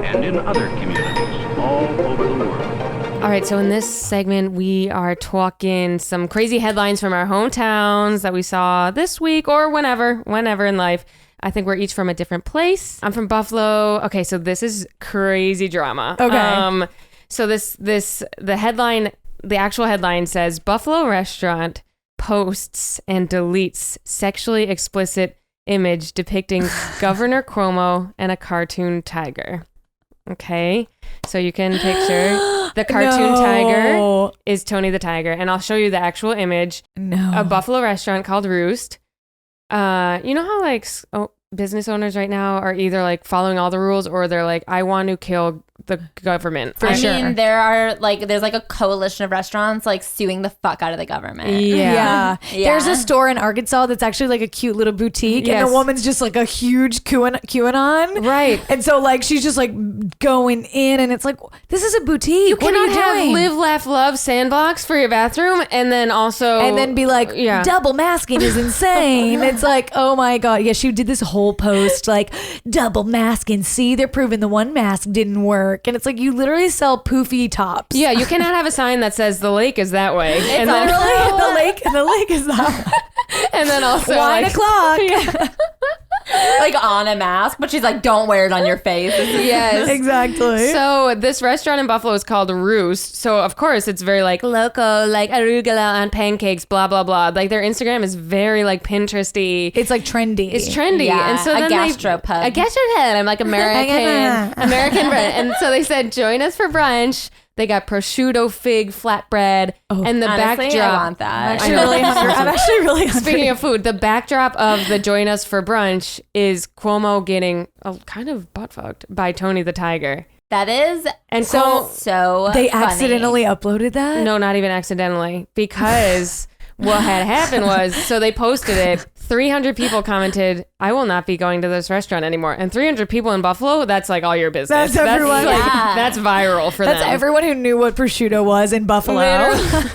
[SPEAKER 4] and in other communities all over the world.
[SPEAKER 1] All right, so in this segment, we are talking some crazy headlines from our hometowns that we saw this week or whenever in life. I think we're each from a different place. I'm from Buffalo. Okay, so this is crazy drama.
[SPEAKER 2] Okay.
[SPEAKER 1] So the headline, the actual headline says, Buffalo restaurant posts and deletes sexually explicit image depicting Governor Cuomo and a cartoon tiger. Okay, so you can picture the cartoon tiger is Tony the Tiger, and I'll show you the actual image.
[SPEAKER 2] No.
[SPEAKER 1] A Buffalo restaurant called Roost. You know how like business owners right now are either like following all the rules or they're like, I want to kill the government.
[SPEAKER 2] For sure.
[SPEAKER 3] I mean, there's like a coalition of restaurants like suing the fuck out of the government.
[SPEAKER 2] Yeah.
[SPEAKER 3] Yeah.
[SPEAKER 2] There's a store in Arkansas that's actually like a cute little boutique, and
[SPEAKER 1] Yes.
[SPEAKER 2] the woman's just like a huge QAnon.
[SPEAKER 1] Right.
[SPEAKER 2] And so like she's just like going in, and it's like, this is a boutique.
[SPEAKER 1] You
[SPEAKER 2] What are
[SPEAKER 1] cannot
[SPEAKER 2] you
[SPEAKER 1] have
[SPEAKER 2] doing?
[SPEAKER 1] live, laugh, love sandbox for your bathroom and then also...
[SPEAKER 2] And then be like,
[SPEAKER 1] Yeah.
[SPEAKER 2] double masking is insane. It's like, oh my God. Yeah, she did this whole post like, double masking. See, they're proving the one mask didn't work. And it's like, you literally sell poofy tops.
[SPEAKER 1] Yeah, you cannot have a sign that says the lake is that way.
[SPEAKER 3] It's
[SPEAKER 1] and then,
[SPEAKER 3] literally
[SPEAKER 2] the lake is that.
[SPEAKER 1] and then also...
[SPEAKER 2] 9
[SPEAKER 1] like,
[SPEAKER 2] o'clock.
[SPEAKER 3] like on a mask, but she's like, don't wear it on your face.
[SPEAKER 1] Yes.
[SPEAKER 2] Exactly.
[SPEAKER 1] So this restaurant in Buffalo is called Roost. So of course it's very like loco, like arugula on pancakes, blah blah blah. Like their Instagram is very like Pinteresty.
[SPEAKER 2] It's like trendy.
[SPEAKER 1] It's trendy,
[SPEAKER 3] Yeah,
[SPEAKER 1] and so
[SPEAKER 3] a
[SPEAKER 1] then
[SPEAKER 3] gastropub.
[SPEAKER 1] a gastropub. I'm like American bread, and so they said join us for brunch. They got prosciutto fig flatbread, and the
[SPEAKER 3] Honestly,
[SPEAKER 1] backdrop.
[SPEAKER 3] I want that.
[SPEAKER 2] I'm actually really hungry.
[SPEAKER 1] Speaking of food, the backdrop of the join us for brunch is Cuomo getting kind of butt fucked by Tony the Tiger.
[SPEAKER 3] That is
[SPEAKER 1] And
[SPEAKER 3] so
[SPEAKER 2] They
[SPEAKER 3] funny.
[SPEAKER 2] accidentally uploaded that?
[SPEAKER 1] No, not even accidentally, because what had happened was, so they posted it. 300 people commented, I will not be going to this restaurant anymore. And 300 people in Buffalo, that's like all your business.
[SPEAKER 2] That's everyone.
[SPEAKER 1] Like,
[SPEAKER 3] Yeah.
[SPEAKER 1] that's viral for
[SPEAKER 2] That's
[SPEAKER 1] them.
[SPEAKER 2] everyone who knew what prosciutto was in Buffalo.
[SPEAKER 1] Literally.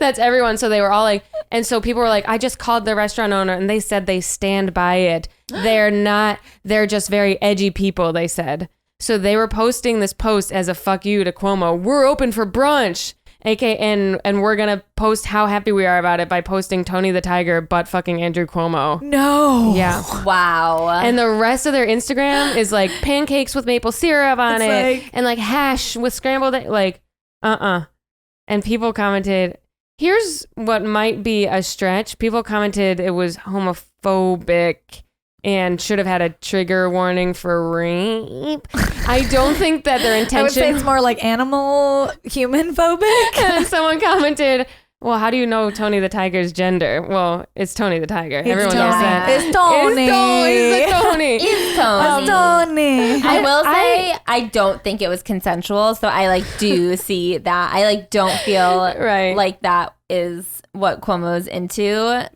[SPEAKER 1] That's everyone. So they were all like, and so people were like, I just called the restaurant owner and they said they stand by it. They're just very edgy people, they said. So they were posting this post as a fuck you to Cuomo. We're open for brunch. Okay, and we're gonna post how happy we are about it by posting Tony the Tiger butt fucking Andrew Cuomo.
[SPEAKER 2] No.
[SPEAKER 1] Yeah.
[SPEAKER 3] Wow.
[SPEAKER 1] And the rest of their Instagram is like pancakes with maple syrup on
[SPEAKER 2] It's
[SPEAKER 1] it
[SPEAKER 2] like-
[SPEAKER 1] and like hash with scrambled egg, like And people commented, here's what might be a stretch. People commented it was homophobic and should have had a trigger warning for rape. I don't think that their
[SPEAKER 2] I would say
[SPEAKER 1] intention.
[SPEAKER 2] it's more like animal human phobic.
[SPEAKER 1] And someone commented, well, how do you know Tony the Tiger's gender? Well, it's Tony the Tiger. Everyone knows that.
[SPEAKER 2] It's Tony.
[SPEAKER 1] It's Tony.
[SPEAKER 3] It's Tony.
[SPEAKER 2] It's Tony.
[SPEAKER 3] I will say I don't think it was consensual, so I like do see that. I like don't feel
[SPEAKER 1] Right.
[SPEAKER 3] like that is what Cuomo's into.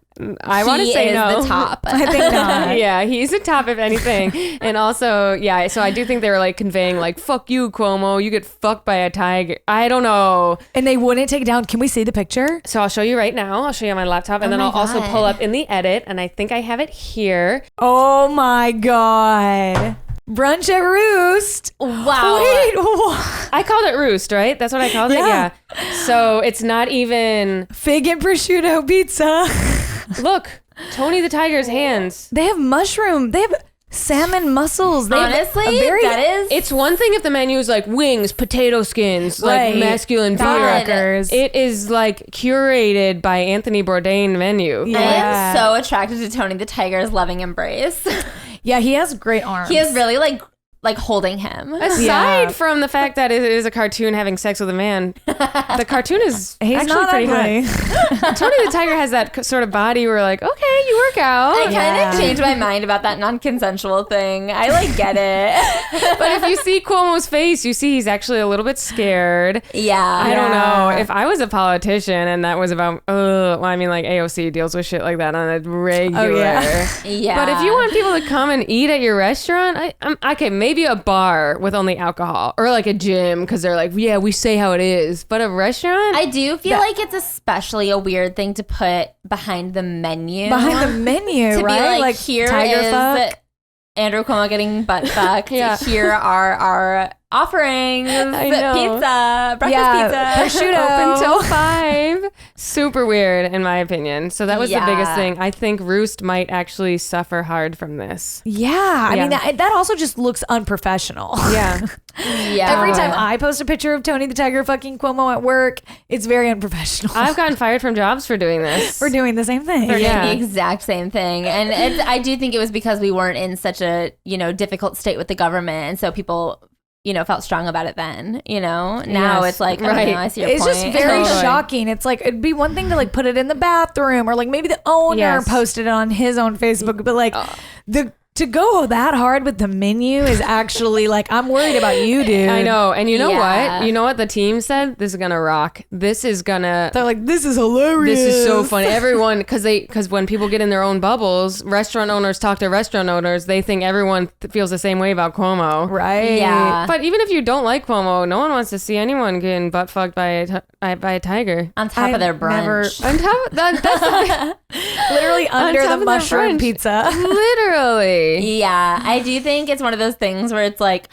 [SPEAKER 1] I want to
[SPEAKER 3] He
[SPEAKER 1] say
[SPEAKER 3] is
[SPEAKER 1] no.
[SPEAKER 3] the top.
[SPEAKER 2] I think not.
[SPEAKER 1] Yeah, he's a top if anything. And also, yeah, so I do think they were like conveying like, fuck you, Cuomo, you get fucked by a tiger. I don't know.
[SPEAKER 2] And they wouldn't take it down. Can we see the picture?
[SPEAKER 1] So I'll show you right now. I'll show you on my laptop and then
[SPEAKER 3] my
[SPEAKER 1] I'll also
[SPEAKER 3] God.
[SPEAKER 1] pull up in the edit and I think I have it here.
[SPEAKER 2] Oh my God. Brunch at Roost.
[SPEAKER 3] Wow.
[SPEAKER 2] Wait, what?
[SPEAKER 1] I called it Roost, right? That's what I called it?
[SPEAKER 2] Yeah.
[SPEAKER 1] Yeah. So it's not even,
[SPEAKER 2] Fig and prosciutto pizza.
[SPEAKER 1] look, Tony the Tiger's hands.
[SPEAKER 2] They have mushroom. They have salmon mussels. They have
[SPEAKER 3] Honestly,
[SPEAKER 2] a very,
[SPEAKER 3] that is
[SPEAKER 1] It's one thing if the menu is like wings, potato skins,
[SPEAKER 2] Right.
[SPEAKER 1] like masculine
[SPEAKER 3] God.
[SPEAKER 1] feeder. It is like curated by Anthony Bourdain menu.
[SPEAKER 2] Yeah.
[SPEAKER 3] I am so attracted to Tony the Tiger's loving embrace.
[SPEAKER 2] Yeah, he has great arms.
[SPEAKER 3] He is really like holding him.
[SPEAKER 1] Aside
[SPEAKER 2] Yeah.
[SPEAKER 1] from the fact that it is a cartoon having sex with a man, the cartoon is
[SPEAKER 2] He's
[SPEAKER 1] actually
[SPEAKER 2] not
[SPEAKER 1] pretty
[SPEAKER 2] ugly.
[SPEAKER 1] hot. Tony the Tiger has that sort of body where like, okay, you work out.
[SPEAKER 3] I kind
[SPEAKER 2] Yeah.
[SPEAKER 3] of changed my mind about that non-consensual thing. I like get it.
[SPEAKER 1] But if you see Cuomo's face, you see he's actually a little bit scared.
[SPEAKER 3] Yeah.
[SPEAKER 1] I don't know.
[SPEAKER 2] Yeah.
[SPEAKER 1] If I was a politician and that was about, well, I mean, like AOC deals with shit like that on a regular.
[SPEAKER 2] Oh, yeah.
[SPEAKER 3] Yeah.
[SPEAKER 1] But if you want people to come and eat at your restaurant, okay, maybe maybe a bar with only alcohol or like a gym because they're like, yeah, we say how it is. But a restaurant?
[SPEAKER 3] I do feel like it's especially a weird thing to put behind the menu.
[SPEAKER 2] Behind the menu,
[SPEAKER 3] to
[SPEAKER 2] right?
[SPEAKER 3] be like here
[SPEAKER 2] tiger
[SPEAKER 3] is
[SPEAKER 2] fuck.
[SPEAKER 3] Andrew Cuomo getting butt fucked.
[SPEAKER 1] Yeah.
[SPEAKER 3] Here are our offerings.
[SPEAKER 1] I know.
[SPEAKER 3] Pizza, breakfast pizza.
[SPEAKER 2] prosciutto.
[SPEAKER 1] Open till 5. Super weird, in my opinion. So that was the biggest
[SPEAKER 3] Yeah.
[SPEAKER 1] thing. I think Roost might actually suffer hard from this.
[SPEAKER 2] Yeah, I
[SPEAKER 1] Yeah.
[SPEAKER 2] mean that also just looks unprofessional.
[SPEAKER 1] Yeah.
[SPEAKER 3] Yeah.
[SPEAKER 2] Every time I post a picture of Tony the Tiger fucking Cuomo at work, it's very unprofessional.
[SPEAKER 1] I've gotten fired from jobs for doing this.
[SPEAKER 2] We're doing the same thing.
[SPEAKER 3] We're
[SPEAKER 1] Yeah.
[SPEAKER 3] doing the exact same thing. And I do think it was because we weren't in such a, difficult state with the government. And so people, felt strong about it then, Now
[SPEAKER 1] Yes,
[SPEAKER 3] it's like,
[SPEAKER 1] right.
[SPEAKER 3] I see your
[SPEAKER 2] It's
[SPEAKER 3] point.
[SPEAKER 2] just very
[SPEAKER 1] Totally.
[SPEAKER 2] shocking. It's like it'd be one thing to like put it in the bathroom or like maybe the owner
[SPEAKER 1] Yes.
[SPEAKER 2] posted it on his own Facebook, but like to go that hard with the menu is actually like I'm worried about you, dude.
[SPEAKER 1] I know. And you know
[SPEAKER 3] Yeah.
[SPEAKER 1] what? You know what the team said? This is going to rock. This is going to...
[SPEAKER 2] They're like, this is hilarious.
[SPEAKER 1] This is so funny. Everyone, because when people get in their own bubbles, restaurant owners talk to restaurant owners, they think everyone feels the same way about Cuomo.
[SPEAKER 2] Right.
[SPEAKER 3] Yeah.
[SPEAKER 1] But even if you don't like Cuomo, no one wants to see anyone getting butt fucked by a tiger.
[SPEAKER 3] on top of their brunch.
[SPEAKER 1] On top of that,
[SPEAKER 2] Literally under
[SPEAKER 1] top
[SPEAKER 2] the
[SPEAKER 1] of their
[SPEAKER 2] mushroom
[SPEAKER 1] brunch.
[SPEAKER 2] pizza.
[SPEAKER 1] literally.
[SPEAKER 3] Yeah, I do think it's one of those things where it's like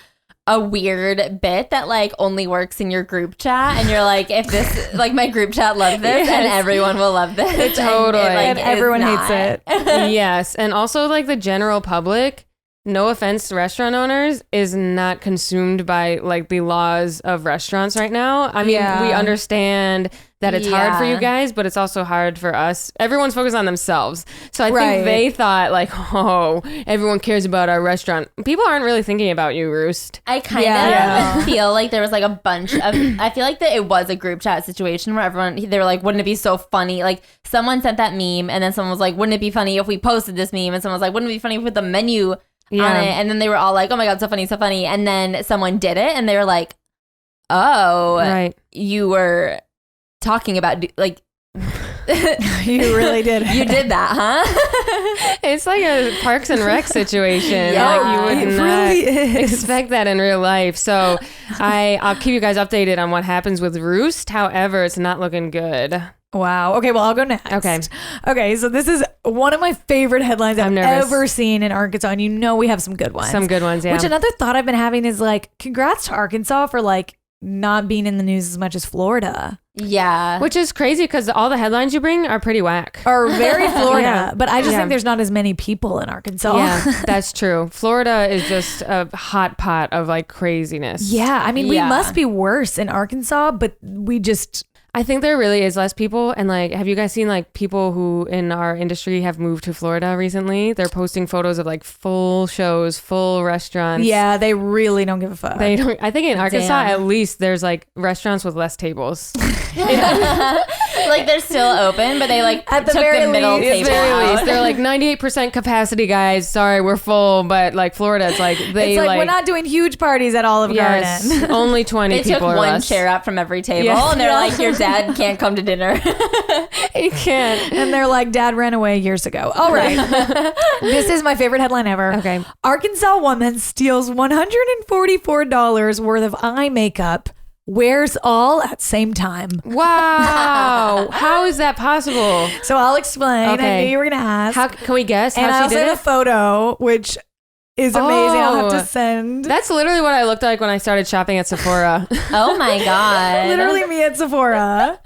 [SPEAKER 3] a weird bit that like only works in your group chat, and you're like, if this like my group chat loves this, and everyone will love this.
[SPEAKER 1] Totally.
[SPEAKER 2] And
[SPEAKER 3] is
[SPEAKER 2] everyone
[SPEAKER 3] not.
[SPEAKER 2] hates it.
[SPEAKER 1] Yes, and also like the general public, no offense to restaurant owners, is not consumed by like the laws of restaurants right now. I mean,
[SPEAKER 2] Yeah.
[SPEAKER 1] we understand that it's hard for
[SPEAKER 3] Yeah.
[SPEAKER 1] you guys, but it's also hard for us. Everyone's focused on themselves. So I
[SPEAKER 2] Right.
[SPEAKER 1] think they thought like, oh, everyone cares about our restaurant. People aren't really thinking about you, Roost.
[SPEAKER 3] I kind of
[SPEAKER 2] Yeah.
[SPEAKER 3] feel like there was like a bunch of, I feel like that it was a group chat situation where they were like, wouldn't it be so funny? Like someone sent that meme and then someone was like, wouldn't it be funny if we posted this meme? And someone was like, wouldn't it be funny if we put the menu on
[SPEAKER 1] Yeah.
[SPEAKER 3] it? And then they were all like, oh my God, so funny, so funny. And then someone did it and they were like, oh,
[SPEAKER 1] Right.
[SPEAKER 3] you were talking about like,
[SPEAKER 2] You really did.
[SPEAKER 3] you did that, huh?
[SPEAKER 1] It's like a Parks and Rec situation.
[SPEAKER 3] Yeah.
[SPEAKER 1] Like you would
[SPEAKER 2] It
[SPEAKER 1] not
[SPEAKER 2] really is.
[SPEAKER 1] expect that in real life. So I'll keep you guys updated on what happens with Roost. However, it's not looking good.
[SPEAKER 2] Wow. Okay, well, I'll go next.
[SPEAKER 1] Okay.
[SPEAKER 2] Okay, so this is one of my favorite headlines I've
[SPEAKER 1] I'm nervous.
[SPEAKER 2] ever seen in Arkansas, and you know we have some good ones.
[SPEAKER 1] Some good ones, yeah.
[SPEAKER 2] Which another thought I've been having is like, congrats to Arkansas for like not being in the news as much as Florida.
[SPEAKER 3] Yeah.
[SPEAKER 1] Which is crazy because all the headlines you bring are pretty whack.
[SPEAKER 2] Or very Florida.
[SPEAKER 1] Yeah.
[SPEAKER 2] But I just
[SPEAKER 1] Yeah.
[SPEAKER 2] think there's not as many people in Arkansas.
[SPEAKER 1] Yeah, that's true. Florida is just a hot pot of like craziness.
[SPEAKER 2] Yeah, I mean, we
[SPEAKER 3] Yeah.
[SPEAKER 2] must be worse in Arkansas, but we just...
[SPEAKER 1] I think there really is less people. And like, have you guys seen like people who in our industry have moved to Florida recently? They're posting photos of like full shows, full restaurants.
[SPEAKER 2] Yeah, they really don't give a fuck.
[SPEAKER 1] They don't. I think in Arkansas,
[SPEAKER 3] Damn.
[SPEAKER 1] at least there's like restaurants with less tables.
[SPEAKER 3] Like they're still open, but they like
[SPEAKER 2] At the
[SPEAKER 3] took
[SPEAKER 2] very
[SPEAKER 3] the middle
[SPEAKER 2] least-
[SPEAKER 3] table
[SPEAKER 1] Very
[SPEAKER 3] out.
[SPEAKER 1] least, they're like 98% capacity, guys. Sorry, we're full. But like Florida, it's like they
[SPEAKER 2] it's like, we're not doing huge parties at Olive
[SPEAKER 1] Yes,
[SPEAKER 2] Garden.
[SPEAKER 1] only 20
[SPEAKER 3] They took
[SPEAKER 1] people or
[SPEAKER 3] one
[SPEAKER 1] less.
[SPEAKER 3] chair out from every table,
[SPEAKER 1] Yeah.
[SPEAKER 3] and they're like, "Your dad can't come to dinner."
[SPEAKER 1] You can't.
[SPEAKER 2] And they're like, Dad ran away years ago. All right. This is my favorite headline ever.
[SPEAKER 1] Okay.
[SPEAKER 2] Arkansas woman steals $144 worth of eye makeup, wears all at same time.
[SPEAKER 1] Wow. How is that possible?
[SPEAKER 2] So I'll explain. I
[SPEAKER 1] Okay.
[SPEAKER 2] knew you were going to ask.
[SPEAKER 1] How can we guess
[SPEAKER 2] and
[SPEAKER 1] how
[SPEAKER 2] I
[SPEAKER 1] she
[SPEAKER 2] also
[SPEAKER 1] did
[SPEAKER 2] have
[SPEAKER 1] it?
[SPEAKER 2] a photo, which is amazing. I'll have
[SPEAKER 1] Oh.
[SPEAKER 2] to send.
[SPEAKER 1] That's literally what I looked like when I started shopping at Sephora.
[SPEAKER 3] Oh my god!
[SPEAKER 2] Literally me at Sephora.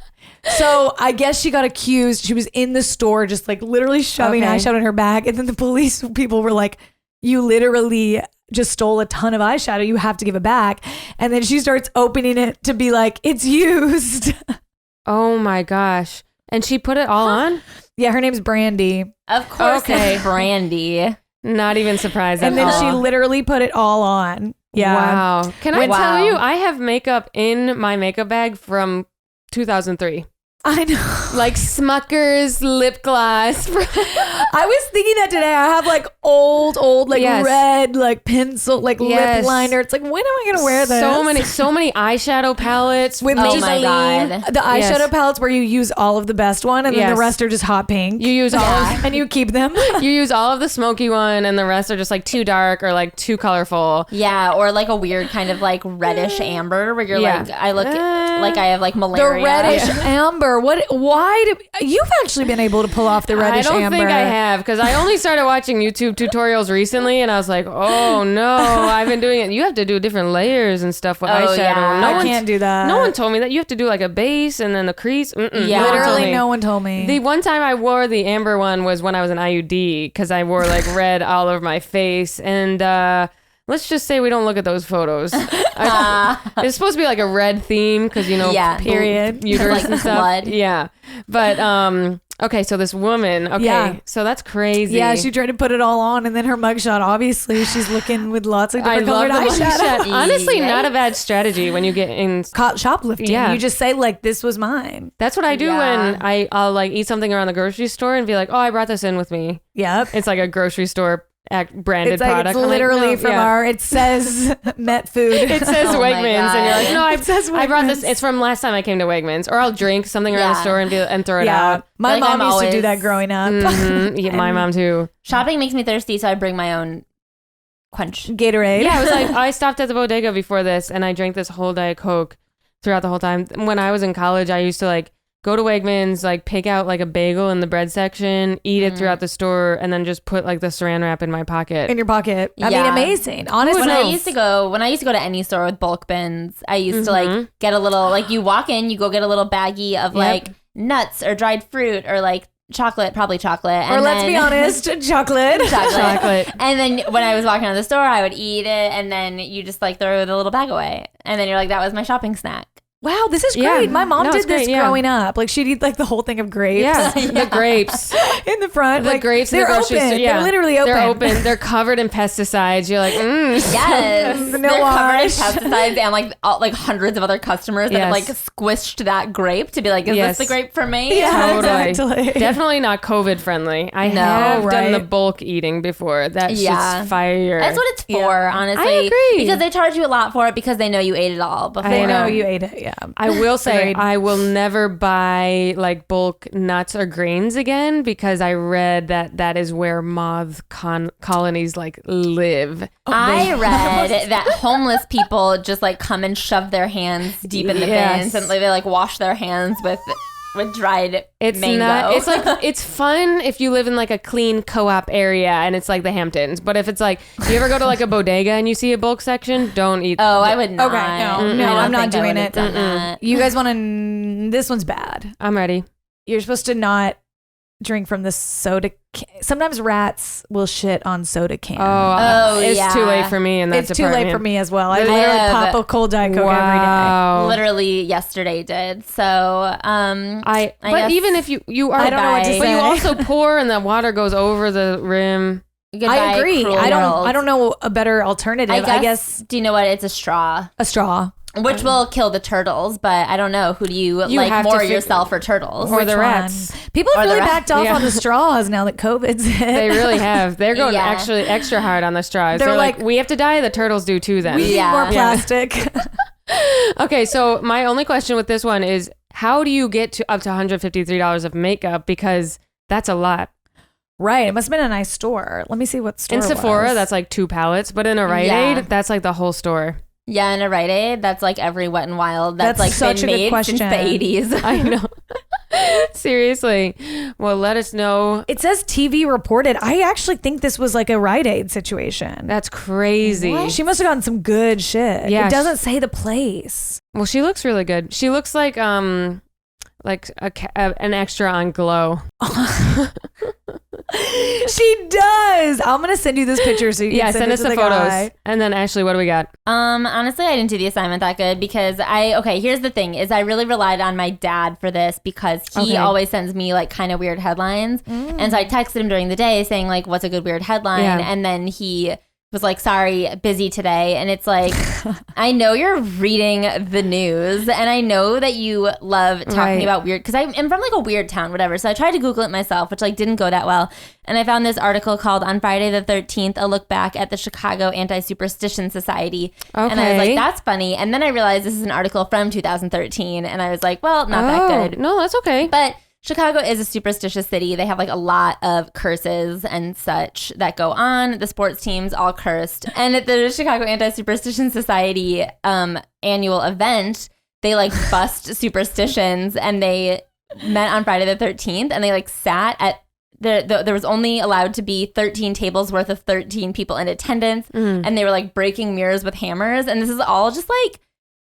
[SPEAKER 2] So I guess she got accused. She was in the store just like literally shoving
[SPEAKER 1] Okay.
[SPEAKER 2] eyeshadow in her bag. And then the police people were like, you literally just stole a ton of eyeshadow. You have to give it back. And then she starts opening it to be like, it's used.
[SPEAKER 1] Oh my gosh. And she put it all on?
[SPEAKER 2] Yeah, her name's Brandy.
[SPEAKER 3] Of course,
[SPEAKER 1] Okay.
[SPEAKER 3] it's Brandy.
[SPEAKER 1] Not even surprised at
[SPEAKER 2] And then
[SPEAKER 1] all.
[SPEAKER 2] she literally put it all on. Yeah.
[SPEAKER 1] Wow. Can I
[SPEAKER 3] Wow.
[SPEAKER 1] tell you, I have makeup in my makeup bag from 2003.
[SPEAKER 2] I know.
[SPEAKER 1] Like Smucker's lip gloss.
[SPEAKER 2] I was thinking that today. I have like old, like
[SPEAKER 1] Yes.
[SPEAKER 2] red, like pencil, like
[SPEAKER 1] Yes.
[SPEAKER 2] lip liner. It's like, when am I going to wear this?
[SPEAKER 1] So many eyeshadow palettes
[SPEAKER 2] With
[SPEAKER 3] Oh
[SPEAKER 2] just
[SPEAKER 3] my God.
[SPEAKER 2] the eyeshadow
[SPEAKER 1] Yes.
[SPEAKER 2] palettes where you use all of the best one and then
[SPEAKER 1] Yes.
[SPEAKER 2] the rest are just hot pink.
[SPEAKER 1] You use all of,
[SPEAKER 2] and you keep them.
[SPEAKER 1] you use all of the smoky one, and the rest are just like too dark or like too colorful.
[SPEAKER 3] Yeah, or like a weird kind of like reddish amber where you're
[SPEAKER 1] Yeah.
[SPEAKER 3] like, I look like I have like
[SPEAKER 2] The
[SPEAKER 3] malaria.
[SPEAKER 2] reddish amber. Why do you've actually been able to pull off the
[SPEAKER 1] I
[SPEAKER 2] reddish
[SPEAKER 1] don't
[SPEAKER 2] amber?
[SPEAKER 1] think I have, because I only started watching YouTube tutorials recently, and I was like, oh no, I've been doing it. You have to do different layers and stuff with eyeshadow.
[SPEAKER 3] yeah.
[SPEAKER 1] No
[SPEAKER 2] I
[SPEAKER 1] one
[SPEAKER 2] can't do that.
[SPEAKER 1] No one told me that. You have to do like a base and then the crease. Mm-mm,
[SPEAKER 3] Yeah.
[SPEAKER 1] no one told
[SPEAKER 2] Literally,
[SPEAKER 1] me.
[SPEAKER 2] no one told me.
[SPEAKER 1] The one time I wore the amber one was when I was an IUD, because I wore like red all over my face. And let's just say we don't look at those photos. It's supposed to be like a red theme because, you know,
[SPEAKER 3] Yeah.
[SPEAKER 2] Period.
[SPEAKER 1] uterus
[SPEAKER 3] Like
[SPEAKER 1] and stuff.
[SPEAKER 3] blood.
[SPEAKER 1] Yeah. But, okay, so this woman, okay,
[SPEAKER 2] Yeah.
[SPEAKER 1] so that's crazy.
[SPEAKER 2] Yeah, she tried to put it all on, and then her mugshot. Obviously, she's looking with lots of
[SPEAKER 1] I
[SPEAKER 2] different
[SPEAKER 1] love
[SPEAKER 2] colored
[SPEAKER 1] the
[SPEAKER 2] eyeshadow.
[SPEAKER 1] mugshot. Honestly, not a bad strategy when you get in.
[SPEAKER 2] Caught shoplifting.
[SPEAKER 1] Yeah.
[SPEAKER 2] You just say like, "This was mine."
[SPEAKER 1] That's what I do
[SPEAKER 3] Yeah.
[SPEAKER 1] when I'll like eat something around the grocery store and be like, oh, I brought this in with me.
[SPEAKER 2] Yep.
[SPEAKER 1] It's like a grocery store branded
[SPEAKER 2] It's like
[SPEAKER 1] product.
[SPEAKER 2] it's
[SPEAKER 1] I'm like,
[SPEAKER 2] literally
[SPEAKER 1] no,
[SPEAKER 2] from
[SPEAKER 1] yeah.
[SPEAKER 2] our. It says Met Food.
[SPEAKER 1] It says
[SPEAKER 3] Oh my
[SPEAKER 1] Wegmans, and you're like,
[SPEAKER 3] God.
[SPEAKER 1] no,
[SPEAKER 2] It says
[SPEAKER 1] I brought this.
[SPEAKER 2] Wegmans.
[SPEAKER 1] It's from last time I came to Wegmans, or I'll drink something around the
[SPEAKER 3] Yeah.
[SPEAKER 1] store and throw it
[SPEAKER 2] yeah.
[SPEAKER 1] out.
[SPEAKER 2] My
[SPEAKER 3] Like,
[SPEAKER 2] mom
[SPEAKER 3] I'm
[SPEAKER 2] used to do
[SPEAKER 3] always-
[SPEAKER 2] that growing up.
[SPEAKER 1] Mhm. Yeah, my mom too.
[SPEAKER 3] Shopping makes me thirsty, so I bring my own quench.
[SPEAKER 2] Gatorade.
[SPEAKER 1] Yeah, I was like, I stopped at the bodega before this, and I drank this whole Diet Coke throughout the whole time. When I was in college, I used to like go to Wegmans, like pick out like a bagel in the bread section, eat it throughout the store, and then just put like the saran wrap in my pocket.
[SPEAKER 2] in your pocket. I mean,
[SPEAKER 3] Yeah.
[SPEAKER 2] amazing. Honestly,
[SPEAKER 3] When I used to go to any store with bulk bins, I used to like get a little, like you walk in, you go get a little baggie of like nuts or dried fruit or like chocolate, probably chocolate.
[SPEAKER 2] or
[SPEAKER 3] and
[SPEAKER 2] let's
[SPEAKER 3] then-
[SPEAKER 2] be honest, chocolate.
[SPEAKER 1] Chocolate.
[SPEAKER 3] And then when I was walking out of the store, I would eat it, and then you just like throw the little bag away, and then you're like, that was my shopping snack.
[SPEAKER 2] Wow, this is
[SPEAKER 1] Yeah.
[SPEAKER 2] great. My mom
[SPEAKER 1] No,
[SPEAKER 2] did
[SPEAKER 1] it's
[SPEAKER 2] this
[SPEAKER 1] great, yeah.
[SPEAKER 2] growing up. Like she'd eat like the whole thing of grapes.
[SPEAKER 1] Yeah, the grapes.
[SPEAKER 2] in the front.
[SPEAKER 1] The
[SPEAKER 2] like,
[SPEAKER 1] grapes in
[SPEAKER 2] they're
[SPEAKER 1] the grocery
[SPEAKER 2] open.
[SPEAKER 1] store. Yeah.
[SPEAKER 2] They're literally open.
[SPEAKER 3] Oh,
[SPEAKER 1] They're open. They're covered in pesticides. You're like,
[SPEAKER 3] Yes,
[SPEAKER 2] No
[SPEAKER 3] they're covered in
[SPEAKER 2] wash.
[SPEAKER 3] pesticides and like hundreds of other customers that have like
[SPEAKER 1] Yes.
[SPEAKER 3] squished that grape to be like, is
[SPEAKER 1] Yes.
[SPEAKER 3] this the grape for me?
[SPEAKER 2] Yeah,
[SPEAKER 1] Totally.
[SPEAKER 2] exactly.
[SPEAKER 1] Definitely not COVID friendly. I
[SPEAKER 3] No,
[SPEAKER 1] have done the
[SPEAKER 2] right.
[SPEAKER 1] bulk eating before. That
[SPEAKER 3] Yeah.
[SPEAKER 1] shit's fire.
[SPEAKER 3] That's what it's for,
[SPEAKER 2] Yeah.
[SPEAKER 3] honestly.
[SPEAKER 1] I agree.
[SPEAKER 3] Because they charge you a lot for it because they know you ate it all before.
[SPEAKER 2] They
[SPEAKER 1] I
[SPEAKER 2] know
[SPEAKER 1] know.
[SPEAKER 2] you ate it. Yeah.
[SPEAKER 1] I will say
[SPEAKER 2] Agreed.
[SPEAKER 1] I will never buy like bulk nuts or grains again, because I read that is where moth colonies like live.
[SPEAKER 3] I read that homeless people just like come and shove their hands deep in the
[SPEAKER 1] Yes.
[SPEAKER 3] bins and they like wash their hands with dried
[SPEAKER 1] It's
[SPEAKER 3] mango.
[SPEAKER 1] not. It's like it's fun if you live in like a clean co-op area and it's like the Hamptons. But if it's like you ever go to like a bodega and you see a bulk section, don't eat.
[SPEAKER 3] oh, I would not.
[SPEAKER 2] Okay, no,
[SPEAKER 3] I
[SPEAKER 2] no,
[SPEAKER 3] don't
[SPEAKER 2] I'm not
[SPEAKER 3] think I
[SPEAKER 2] doing
[SPEAKER 3] would have
[SPEAKER 2] it.
[SPEAKER 3] done that.
[SPEAKER 2] You guys want to? This one's bad.
[SPEAKER 1] I'm ready.
[SPEAKER 2] You're supposed to not drink from the soda. Sometimes rats will shit on soda can.
[SPEAKER 3] Oh,
[SPEAKER 1] it's
[SPEAKER 3] yeah.
[SPEAKER 1] too late for me in that
[SPEAKER 2] it's too late
[SPEAKER 1] department.
[SPEAKER 2] for me as well. I
[SPEAKER 3] I
[SPEAKER 2] literally
[SPEAKER 3] have-
[SPEAKER 2] pop a cold Diet Coke
[SPEAKER 1] Wow.
[SPEAKER 3] Literally yesterday did. So I
[SPEAKER 1] But
[SPEAKER 3] guess
[SPEAKER 1] even if you are,
[SPEAKER 2] I don't know what to
[SPEAKER 3] Bye.
[SPEAKER 1] but you
[SPEAKER 2] say.
[SPEAKER 1] also pour and the water goes over the rim.
[SPEAKER 3] goodbye,
[SPEAKER 2] I agree.
[SPEAKER 3] cruel
[SPEAKER 2] I
[SPEAKER 3] world.
[SPEAKER 2] don't know a better alternative. I guess
[SPEAKER 3] Do you know what? It's a straw,
[SPEAKER 2] a straw.
[SPEAKER 3] which will kill the turtles. But I don't know. Who do you like
[SPEAKER 1] have to
[SPEAKER 3] more,
[SPEAKER 1] fig-
[SPEAKER 3] yourself or turtles?
[SPEAKER 1] Or the
[SPEAKER 2] Which
[SPEAKER 1] rats.
[SPEAKER 2] one? People have
[SPEAKER 3] Or the
[SPEAKER 2] really
[SPEAKER 3] rats.
[SPEAKER 2] backed off
[SPEAKER 1] Yeah.
[SPEAKER 2] on the straws now that COVID's hit.
[SPEAKER 1] They really have. They're going
[SPEAKER 3] Yeah.
[SPEAKER 1] actually extra hard on the straws.
[SPEAKER 2] They're
[SPEAKER 1] They're like,
[SPEAKER 2] like,
[SPEAKER 1] we have to die. The turtles do too. Then.
[SPEAKER 2] We need
[SPEAKER 3] Yeah.
[SPEAKER 2] more
[SPEAKER 3] Yeah.
[SPEAKER 2] plastic.
[SPEAKER 1] Okay, so my only question with this one is, how do you get to up to $153 of makeup? Because that's a lot.
[SPEAKER 2] Right. It must have been a nice store. Let me see what store
[SPEAKER 1] In
[SPEAKER 2] it
[SPEAKER 1] Sephora,
[SPEAKER 2] was.
[SPEAKER 1] that's like 2 pallets, but in a Rite
[SPEAKER 3] Yeah.
[SPEAKER 1] Aid, that's like the whole store.
[SPEAKER 3] Yeah, in a Rite Aid, that's like every Wet and Wild that's
[SPEAKER 2] That's
[SPEAKER 3] like
[SPEAKER 2] such
[SPEAKER 3] been
[SPEAKER 2] a good
[SPEAKER 3] made
[SPEAKER 2] question.
[SPEAKER 3] since the 80s.
[SPEAKER 1] I know. Seriously. Well, let us know.
[SPEAKER 2] It says TV reported. I actually think this was like a Rite Aid situation.
[SPEAKER 1] That's crazy.
[SPEAKER 2] She must have gotten some good shit.
[SPEAKER 1] Yeah,
[SPEAKER 2] It doesn't say the place.
[SPEAKER 1] Well, she looks really good. She looks like an extra on Glow.
[SPEAKER 2] She does. I'm gonna send you this picture so you can
[SPEAKER 1] Yeah,
[SPEAKER 2] send
[SPEAKER 1] send
[SPEAKER 2] it
[SPEAKER 1] us
[SPEAKER 2] to
[SPEAKER 1] the
[SPEAKER 2] the
[SPEAKER 1] photos.
[SPEAKER 2] guy.
[SPEAKER 1] And then Ashley, what do we got?
[SPEAKER 3] Honestly, I didn't do the assignment that good because here's the thing is I really relied on my dad for this because he
[SPEAKER 1] Okay.
[SPEAKER 3] always sends me like kind of weird headlines. And so I texted him during the day saying like, what's a good weird headline?
[SPEAKER 1] Yeah.
[SPEAKER 3] And then he was like, sorry, busy today. And it's like, I know you're reading the news and I know that you love talking about weird, because I'm from like a weird town, whatever. So I tried to Google it myself, which like didn't go that well. And I found this article called On Friday the 13th, a look back at the Chicago Anti-Superstition Society.
[SPEAKER 1] Okay.
[SPEAKER 3] And I was like, that's funny. And then I realized this is an article from 2013. And I was like, well, not that good.
[SPEAKER 1] No, that's okay.
[SPEAKER 3] But Chicago is a superstitious city. They have like a lot of curses and such that go on. The sports teams all cursed. And at the Chicago Anti-Superstition Society annual event, they like bust superstitions, and they met on Friday the 13th, and they like sat at there was only allowed to be 13 tables worth of 13 people in attendance, and they were like breaking mirrors with hammers. And this is all just like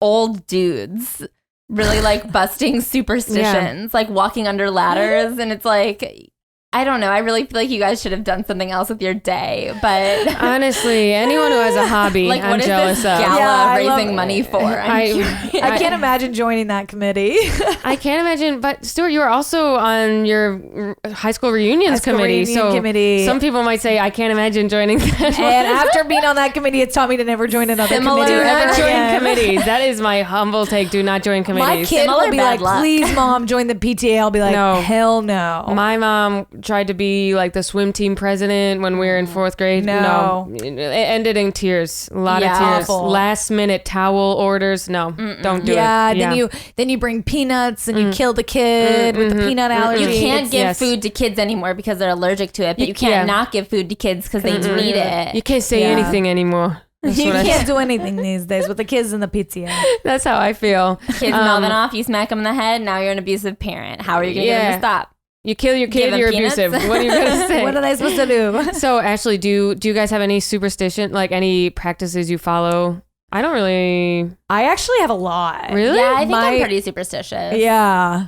[SPEAKER 3] old dudes really like busting superstitions, like walking under ladders. And it's like, I don't know. I really feel like you guys should have done something else with your day. But
[SPEAKER 1] honestly, anyone who has a hobby,
[SPEAKER 3] like,
[SPEAKER 1] I'm
[SPEAKER 3] what is
[SPEAKER 1] jealous
[SPEAKER 3] this
[SPEAKER 1] of.
[SPEAKER 3] gala raising money for?
[SPEAKER 1] I
[SPEAKER 2] can't imagine joining that committee.
[SPEAKER 1] I can't imagine. But Stuart, you were also on your high school reunions committee.
[SPEAKER 2] Committee.
[SPEAKER 1] Some people might say, I can't imagine joining that.
[SPEAKER 2] And after being on that committee, it's taught me to never join another
[SPEAKER 3] Similar
[SPEAKER 2] committee.
[SPEAKER 1] Do not
[SPEAKER 2] ever
[SPEAKER 1] join
[SPEAKER 2] again.
[SPEAKER 1] committees. That is my humble take. Do not join
[SPEAKER 2] My
[SPEAKER 1] committees.
[SPEAKER 2] kid
[SPEAKER 3] Similar
[SPEAKER 2] will be
[SPEAKER 3] bad
[SPEAKER 2] like,
[SPEAKER 3] luck.
[SPEAKER 2] please, mom, join the PTA. I'll be like,
[SPEAKER 1] No.
[SPEAKER 2] hell no.
[SPEAKER 1] My mom tried to be like the swim team president when we were in 4th grade.
[SPEAKER 2] No.
[SPEAKER 1] It ended in tears. A lot of
[SPEAKER 3] Yeah.
[SPEAKER 1] tears.
[SPEAKER 2] Awful.
[SPEAKER 1] Last minute towel orders. No, don't do it.
[SPEAKER 2] Then you bring peanuts and you kill the kid with the peanut allergy.
[SPEAKER 3] You can't give
[SPEAKER 1] Yes.
[SPEAKER 3] food to kids anymore because they're allergic to it, but you can't
[SPEAKER 1] yeah.
[SPEAKER 3] not give food to kids because they need it.
[SPEAKER 1] You can't say
[SPEAKER 2] Yeah.
[SPEAKER 1] anything anymore. That's
[SPEAKER 2] You
[SPEAKER 1] what I
[SPEAKER 2] can't do anything these days with the kids in the PTA.
[SPEAKER 1] That's how I feel.
[SPEAKER 3] Kids mouthing off, you smack them in the head, now you're an abusive parent. How are you going to get them to stop?
[SPEAKER 1] You kill your
[SPEAKER 3] Give
[SPEAKER 1] kid,
[SPEAKER 3] them
[SPEAKER 1] you're
[SPEAKER 3] peanuts?
[SPEAKER 1] abusive. What are you gonna say?
[SPEAKER 2] What are they supposed to do?
[SPEAKER 1] So Ashley, do you guys have any superstition, like any practices you follow? I don't really.
[SPEAKER 2] I actually have a lot.
[SPEAKER 1] Really?
[SPEAKER 3] Yeah, I think I'm
[SPEAKER 2] My-
[SPEAKER 3] pretty superstitious.
[SPEAKER 2] Yeah.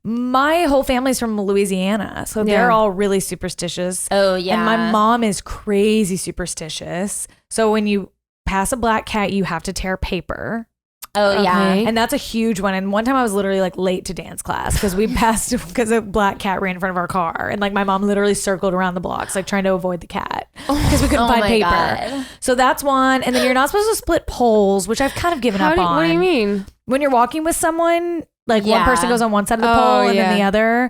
[SPEAKER 2] My whole family's from Louisiana, so they're
[SPEAKER 1] Yeah.
[SPEAKER 2] all really superstitious.
[SPEAKER 3] Oh, yeah.
[SPEAKER 2] And my mom is crazy superstitious. So when you pass a black cat, you have to tear paper.
[SPEAKER 3] Oh, yeah.
[SPEAKER 1] Okay.
[SPEAKER 2] And that's a huge one. And one time I was literally like late to dance class because we passed because a black cat ran in front of our car. And like my mom literally circled around the blocks, like trying to avoid the cat because we couldn't
[SPEAKER 3] Oh
[SPEAKER 2] find
[SPEAKER 3] my
[SPEAKER 2] paper.
[SPEAKER 3] God.
[SPEAKER 2] So that's one. And then you're not supposed to split poles, which I've kind of given up on.
[SPEAKER 1] What do you mean?
[SPEAKER 2] When you're walking with someone, like one
[SPEAKER 3] Yeah.
[SPEAKER 2] person goes on one side of the
[SPEAKER 1] Oh,
[SPEAKER 2] pole and
[SPEAKER 1] yeah.
[SPEAKER 2] then the other.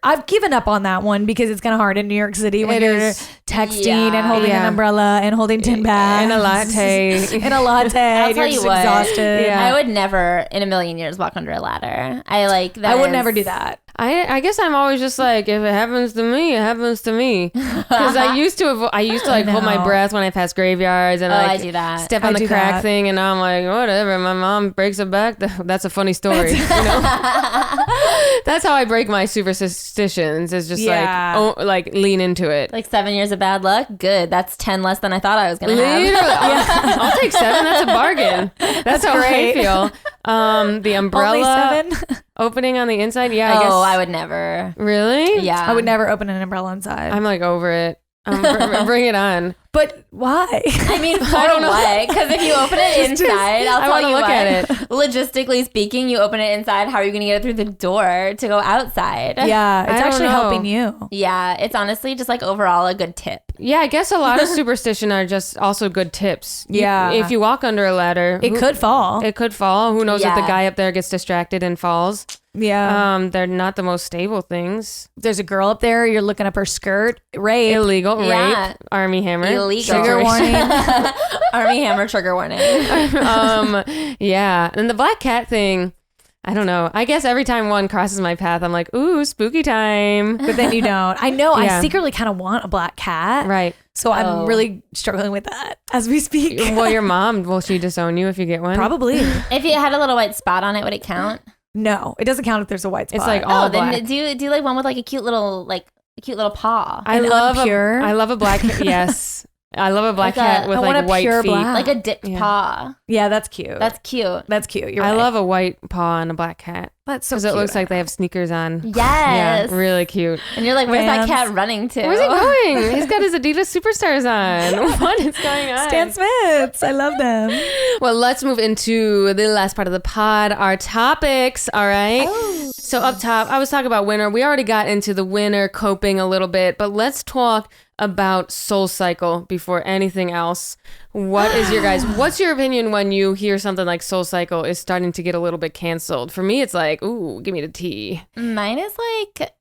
[SPEAKER 2] I've given up on that one because it's kind of hard in New York City when
[SPEAKER 1] It
[SPEAKER 2] you're
[SPEAKER 1] is.
[SPEAKER 2] texting
[SPEAKER 3] Yeah.
[SPEAKER 2] and holding an
[SPEAKER 1] Yeah.
[SPEAKER 2] umbrella and holding tin bags
[SPEAKER 1] And a latte.
[SPEAKER 2] and a latte.
[SPEAKER 3] I'll
[SPEAKER 2] and
[SPEAKER 3] tell
[SPEAKER 2] you're
[SPEAKER 3] you
[SPEAKER 2] just
[SPEAKER 3] what.
[SPEAKER 2] exhausted.
[SPEAKER 1] Yeah.
[SPEAKER 3] I would never in a million years walk under a ladder. I like that.
[SPEAKER 2] I would
[SPEAKER 3] is-
[SPEAKER 2] never do that.
[SPEAKER 1] I guess I'm always just like, if it happens to me, it happens to me. Because I used to like hold my
[SPEAKER 2] know.
[SPEAKER 1] breath when I pass graveyards and
[SPEAKER 3] Oh,
[SPEAKER 1] like
[SPEAKER 3] I do that.
[SPEAKER 1] step
[SPEAKER 2] I
[SPEAKER 1] on the
[SPEAKER 2] do
[SPEAKER 1] crack
[SPEAKER 2] that.
[SPEAKER 1] thing, and I'm like, whatever. My mom breaks her back. That's a funny story. You know? That's how I break my superstitions. Is just
[SPEAKER 2] Yeah.
[SPEAKER 1] like lean into it.
[SPEAKER 3] Like 7 years of bad luck? Good. That's 10 less than I thought I was going to
[SPEAKER 1] Literally,
[SPEAKER 3] have.
[SPEAKER 1] I'll take 7. That's a bargain. That's how
[SPEAKER 2] great.
[SPEAKER 1] I feel. The umbrella
[SPEAKER 2] Only 7?
[SPEAKER 1] opening on the inside. Yeah, I guess.
[SPEAKER 3] Oh, I would never.
[SPEAKER 1] Really?
[SPEAKER 3] Yeah.
[SPEAKER 2] I would never open an umbrella inside.
[SPEAKER 1] I'm like over it. Bring it on.
[SPEAKER 2] but why?
[SPEAKER 3] I mean, for
[SPEAKER 1] don't know.
[SPEAKER 3] what? Because if you open it inside, I'll
[SPEAKER 1] I
[SPEAKER 3] tell
[SPEAKER 1] wanna
[SPEAKER 3] you
[SPEAKER 1] look
[SPEAKER 3] what.
[SPEAKER 1] at
[SPEAKER 3] Logistically speaking, you open it inside. How are you going to get it through the door to go outside?
[SPEAKER 2] Yeah, it's
[SPEAKER 1] I don't
[SPEAKER 2] actually
[SPEAKER 1] know.
[SPEAKER 2] helping you.
[SPEAKER 3] Yeah, it's honestly just like overall a good tip.
[SPEAKER 1] Yeah, I guess a lot of superstition are just also good tips.
[SPEAKER 2] Yeah.
[SPEAKER 1] If you walk under a ladder,
[SPEAKER 2] It could fall.
[SPEAKER 1] It could fall. Who knows if the
[SPEAKER 3] Yeah.
[SPEAKER 1] guy up there gets distracted and falls?
[SPEAKER 2] Yeah.
[SPEAKER 1] They're not the most stable things.
[SPEAKER 2] There's a girl up there. You're looking up her skirt. Rape.
[SPEAKER 1] Illegal
[SPEAKER 3] Yeah.
[SPEAKER 1] rape, Army Hammer,
[SPEAKER 3] Illegal.
[SPEAKER 2] Trigger warning.
[SPEAKER 3] Army Hammer trigger warning.
[SPEAKER 1] Yeah, and the black cat thing. I don't know. I guess every time one crosses my path, I'm like, ooh, spooky time.
[SPEAKER 2] But then you don't. I know.
[SPEAKER 1] Yeah.
[SPEAKER 2] I secretly kind of want a black cat.
[SPEAKER 1] Right.
[SPEAKER 2] So I'm
[SPEAKER 3] Oh.
[SPEAKER 2] really struggling with that as we speak.
[SPEAKER 1] Well, your mom, will she disown you if you get one?
[SPEAKER 2] Probably.
[SPEAKER 3] If it had a little white spot on it, would it count?
[SPEAKER 2] No, it doesn't count if there's a white spot.
[SPEAKER 1] It's like all
[SPEAKER 3] Oh, then
[SPEAKER 1] black.
[SPEAKER 3] do you like one with like a cute little paw?
[SPEAKER 1] I
[SPEAKER 2] And
[SPEAKER 1] love
[SPEAKER 2] unpure?
[SPEAKER 1] I love a black cat. Yes. I love a black
[SPEAKER 3] Like a-
[SPEAKER 1] cat with
[SPEAKER 2] I want
[SPEAKER 1] like
[SPEAKER 2] a
[SPEAKER 1] white
[SPEAKER 2] pure
[SPEAKER 1] feet.
[SPEAKER 2] black.
[SPEAKER 3] Like a dipped
[SPEAKER 1] Yeah.
[SPEAKER 3] paw.
[SPEAKER 2] Yeah, that's cute.
[SPEAKER 3] That's cute.
[SPEAKER 2] That's cute. You're
[SPEAKER 1] I
[SPEAKER 2] right.
[SPEAKER 1] love a white paw on a black cat.
[SPEAKER 2] That's so
[SPEAKER 1] Because
[SPEAKER 2] cute.
[SPEAKER 1] it looks like they have sneakers on.
[SPEAKER 3] Yes.
[SPEAKER 1] Yeah, really cute.
[SPEAKER 3] And you're like, where's that
[SPEAKER 2] Vans.
[SPEAKER 3] cat running to?
[SPEAKER 1] Where's he going? He's got his Adidas Superstars on. What is going on?
[SPEAKER 2] Stan Smiths. I love them.
[SPEAKER 1] Well, let's move into the last part of the pod, our topics. All right. So up top, I was talking about winter. We already got into the winter coping a little bit, but let's talk about SoulCycle before anything else. What's your opinion when you hear something like SoulCycle is starting to get a little bit canceled? For me, it's like, ooh, give me the tea.
[SPEAKER 3] Mine is like,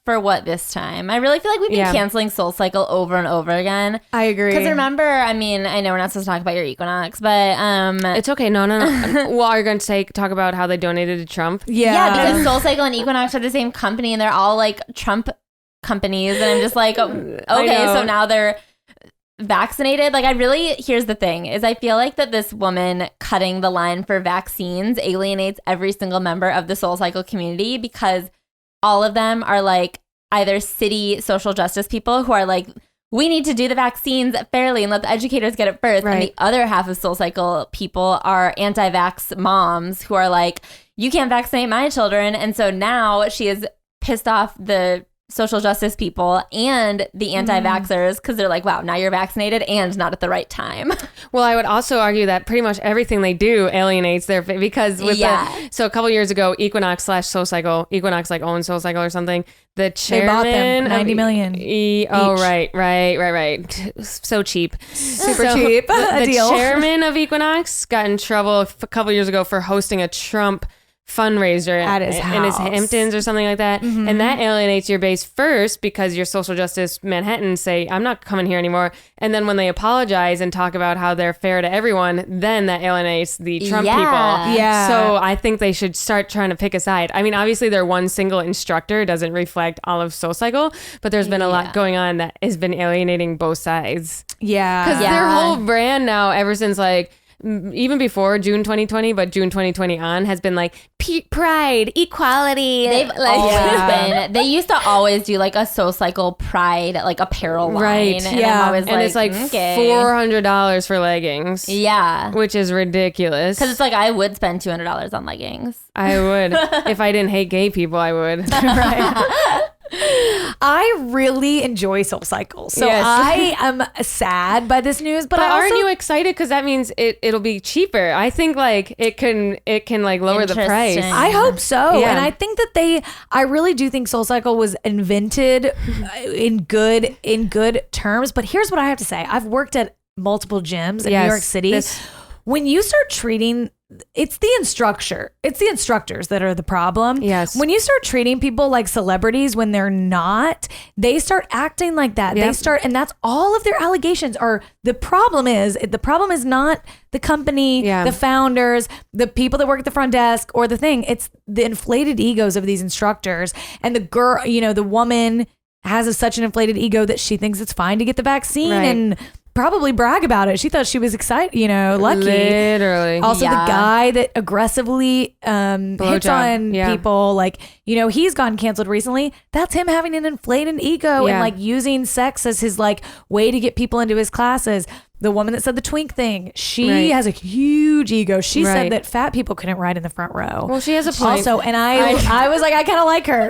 [SPEAKER 3] for what this time? I really feel like we've been canceling SoulCycle over and over again.
[SPEAKER 2] I agree.
[SPEAKER 3] Because remember, I mean, I know we're not supposed to talk about your equinox, but
[SPEAKER 1] It's okay. No. Well, are you going to talk about how they donated to Trump?
[SPEAKER 3] yeah, because SoulCycle and Equinox are the same company, and they're all like Trump companies, and I'm just like, okay, so now they're vaccinated. Like, here's the thing, is I feel like that this woman cutting the line for vaccines alienates every single member of the SoulCycle community, because all of them are like either city social justice people who are like, we need to do the vaccines fairly and let the educators get it first. Right. And the other half of SoulCycle people are anti-vax moms who are like, you can't vaccinate my children. And so now she is pissed off the social justice people and the anti-vaxxers, because they're like, wow, now you're vaccinated and not at the right time.
[SPEAKER 1] Well, I would also argue that pretty much everything they do alienates their, because with so a couple years ago, Equinox / SoulCycle, Equinox like owns SoulCycle or something. The chairman,
[SPEAKER 2] they bought them 90 million.
[SPEAKER 1] Right. So cheap,
[SPEAKER 2] super cheap.
[SPEAKER 1] The chairman of Equinox got in trouble a couple years ago for hosting a Trump fundraiser
[SPEAKER 2] at his house.
[SPEAKER 1] In his Hamptons or something like that. Mm-hmm. And that alienates your base first, because your social justice Manhattans say, I'm not coming here anymore. And then when they apologize and talk about how they're fair to everyone, then that alienates the Trump people.
[SPEAKER 2] Yeah.
[SPEAKER 1] So I think they should start trying to pick a side. I mean, obviously their one single instructor doesn't reflect all of SoulCycle, but there's been a lot going on that has been alienating both sides.
[SPEAKER 2] Yeah.
[SPEAKER 1] Because their whole brand now, ever since like, even before June 2020, but June 2020 on, has been like pride, equality.
[SPEAKER 3] They've always been. They used to always do like a SoulCycle pride like apparel line,
[SPEAKER 1] right?
[SPEAKER 3] And I'm always
[SPEAKER 1] and it's like $400 for leggings.
[SPEAKER 3] Yeah,
[SPEAKER 1] which is ridiculous.
[SPEAKER 3] Because it's like, I would spend $200 on leggings.
[SPEAKER 1] I would if I didn't hate gay people. I would.
[SPEAKER 2] Right. I really enjoy SoulCycle, so I am sad by this news. But
[SPEAKER 1] aren't you excited, because that means it'll be cheaper? I think like it can like lower the price.
[SPEAKER 2] I hope so, and I think that I really do think SoulCycle was invented in good terms. But here's what I have to say: I've worked at multiple gyms in New York City. When you start treating, it's the instructors that are the problem.
[SPEAKER 1] Yes.
[SPEAKER 2] When you start treating people like celebrities when they're not, they start acting like that.
[SPEAKER 1] Yep.
[SPEAKER 2] And that's all of their allegations are. The problem is not the company, the founders, the people that work at the front desk, or the thing. It's the inflated egos of these instructors. And the girl, the woman has such an inflated ego that she thinks it's fine to get the vaccine and probably brag about it. She thought she was excited, lucky.
[SPEAKER 1] Literally.
[SPEAKER 2] Also, the guy that aggressively hits on people, like, he's gotten canceled recently. That's him having an inflated ego and like using sex as his like way to get people into his classes. The woman that said the twink thing, she has a huge ego. She said that fat people couldn't ride in the front row.
[SPEAKER 1] Well, she has a point.
[SPEAKER 2] Also, and I was like, I kind of like her.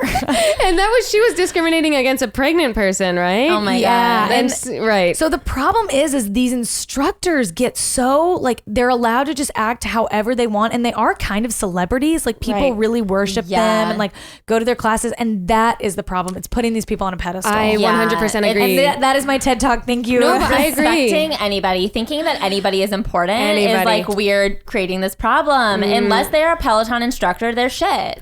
[SPEAKER 1] And she was discriminating against a pregnant person, right?
[SPEAKER 3] Oh my God.
[SPEAKER 1] And right.
[SPEAKER 2] So the problem is these instructors get so like, they're allowed to just act however they want, and they are kind of celebrities. Like, people really worship them and like go to their classes, and that is the problem. It's putting these people on a pedestal.
[SPEAKER 1] I 100% agree.
[SPEAKER 2] And that is my TED Talk. Thank you.
[SPEAKER 1] No, but I agree.
[SPEAKER 3] Anybody, thinking that anybody is important is like weird, creating this problem. Unless they're a Peloton instructor, they're shit.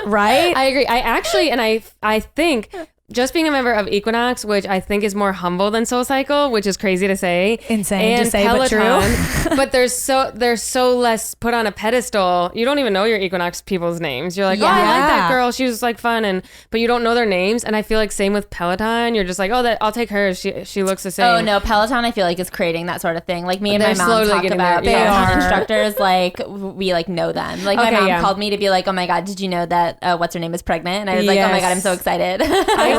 [SPEAKER 2] Right?
[SPEAKER 1] I agree. I actually, and I think just being a member of Equinox, which I think is more humble than SoulCycle, which is crazy to say.
[SPEAKER 2] Insane
[SPEAKER 1] and
[SPEAKER 2] to say,
[SPEAKER 1] Peloton,
[SPEAKER 2] but true.
[SPEAKER 1] But they're so less put on a pedestal. You don't even know your Equinox people's names. You're like, oh, I like that girl. She was like fun, but you don't know their names. And I feel like same with Peloton. You're just like, oh, I'll take her. She looks the same.
[SPEAKER 3] Oh no, Peloton I feel like is creating that sort of thing. Like, me and my mom talk about Peloton instructors. Like, we like know them. Like, my mom called me to be like, oh my God, did you know that what's her name is pregnant? And I was like, oh my God, I'm so excited.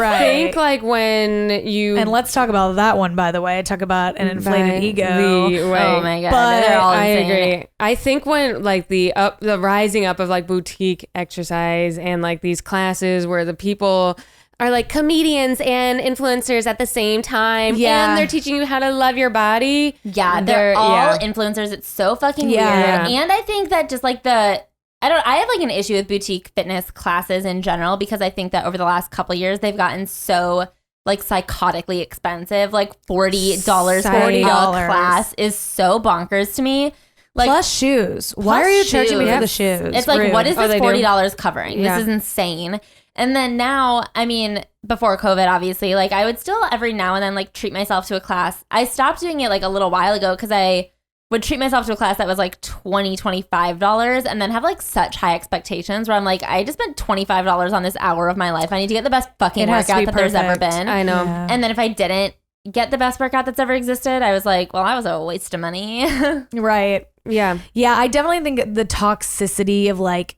[SPEAKER 1] I think like when you,
[SPEAKER 2] and let's talk about that one, by the way. Talk about an inflated ego.
[SPEAKER 3] Oh my God,
[SPEAKER 2] but
[SPEAKER 3] they're all
[SPEAKER 1] I
[SPEAKER 3] insane.
[SPEAKER 1] agree. I think when like the rising up of like boutique exercise and like these classes where the people are like comedians and influencers at the same time, and they're teaching you how to love your body.
[SPEAKER 3] Yeah, they're all influencers. It's so fucking weird. And I think that just like the I have like an issue with boutique fitness classes in general because I think that over the last couple years they've gotten so like psychotically expensive. Like $40 for a class is so bonkers to me. Like
[SPEAKER 2] Plus shoes. Why are you charging me for the shoes?
[SPEAKER 3] It's like,
[SPEAKER 2] Rude.
[SPEAKER 3] what is this
[SPEAKER 1] they do.
[SPEAKER 3] $40 covering?
[SPEAKER 1] Yeah.
[SPEAKER 3] This is insane. And then now, I mean, before COVID, obviously, like I would still every now and then like treat myself to a class. I stopped doing it like a little while ago because I would treat myself to a class that was like $25 and then have like such high expectations where I'm like, I just spent $25 on this hour of my life. I need to get the best fucking
[SPEAKER 2] It has to
[SPEAKER 3] workout
[SPEAKER 2] be
[SPEAKER 3] that there's ever
[SPEAKER 2] perfect.
[SPEAKER 3] been.
[SPEAKER 1] I know.
[SPEAKER 2] Yeah.
[SPEAKER 3] And then if I didn't get the best workout that's ever existed, I was like, well, that was a waste of money.
[SPEAKER 2] Right.
[SPEAKER 1] Yeah.
[SPEAKER 2] Yeah, I definitely think the toxicity of like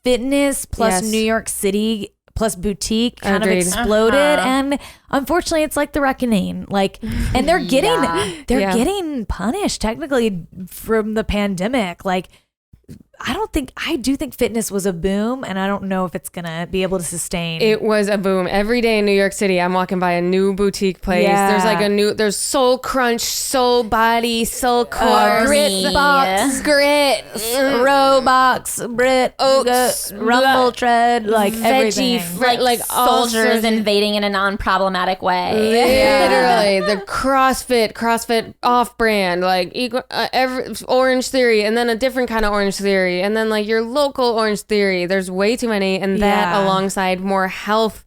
[SPEAKER 2] fitness plus
[SPEAKER 1] Yes.
[SPEAKER 2] New York City plus boutique kind
[SPEAKER 1] Agreed.
[SPEAKER 2] of exploded, and unfortunately, it's like the reckoning. Like, and they're getting
[SPEAKER 1] Yeah.
[SPEAKER 2] getting punished technically from the pandemic. Like, I do think fitness was a boom, and I don't know if it's gonna be able to sustain.
[SPEAKER 1] It was a boom. Every day in New York City, I'm walking by a new boutique place.
[SPEAKER 2] Yeah.
[SPEAKER 1] There's like there's Soul Crunch, Soul Body, Soul Core,
[SPEAKER 3] Grit
[SPEAKER 2] Box,
[SPEAKER 1] Grit,
[SPEAKER 2] Roblox, Brit,
[SPEAKER 1] Oats,
[SPEAKER 2] Rumble Tread, like everything.
[SPEAKER 3] like
[SPEAKER 1] all
[SPEAKER 3] soldiers
[SPEAKER 1] sorts of-
[SPEAKER 3] invading in a non-problematic way.
[SPEAKER 1] Literally, the CrossFit off-brand, like every Orange Theory, and then a different kind of Orange Theory, and then like your local Orange Theory. There's way too many, and that
[SPEAKER 2] Yeah.
[SPEAKER 1] alongside more health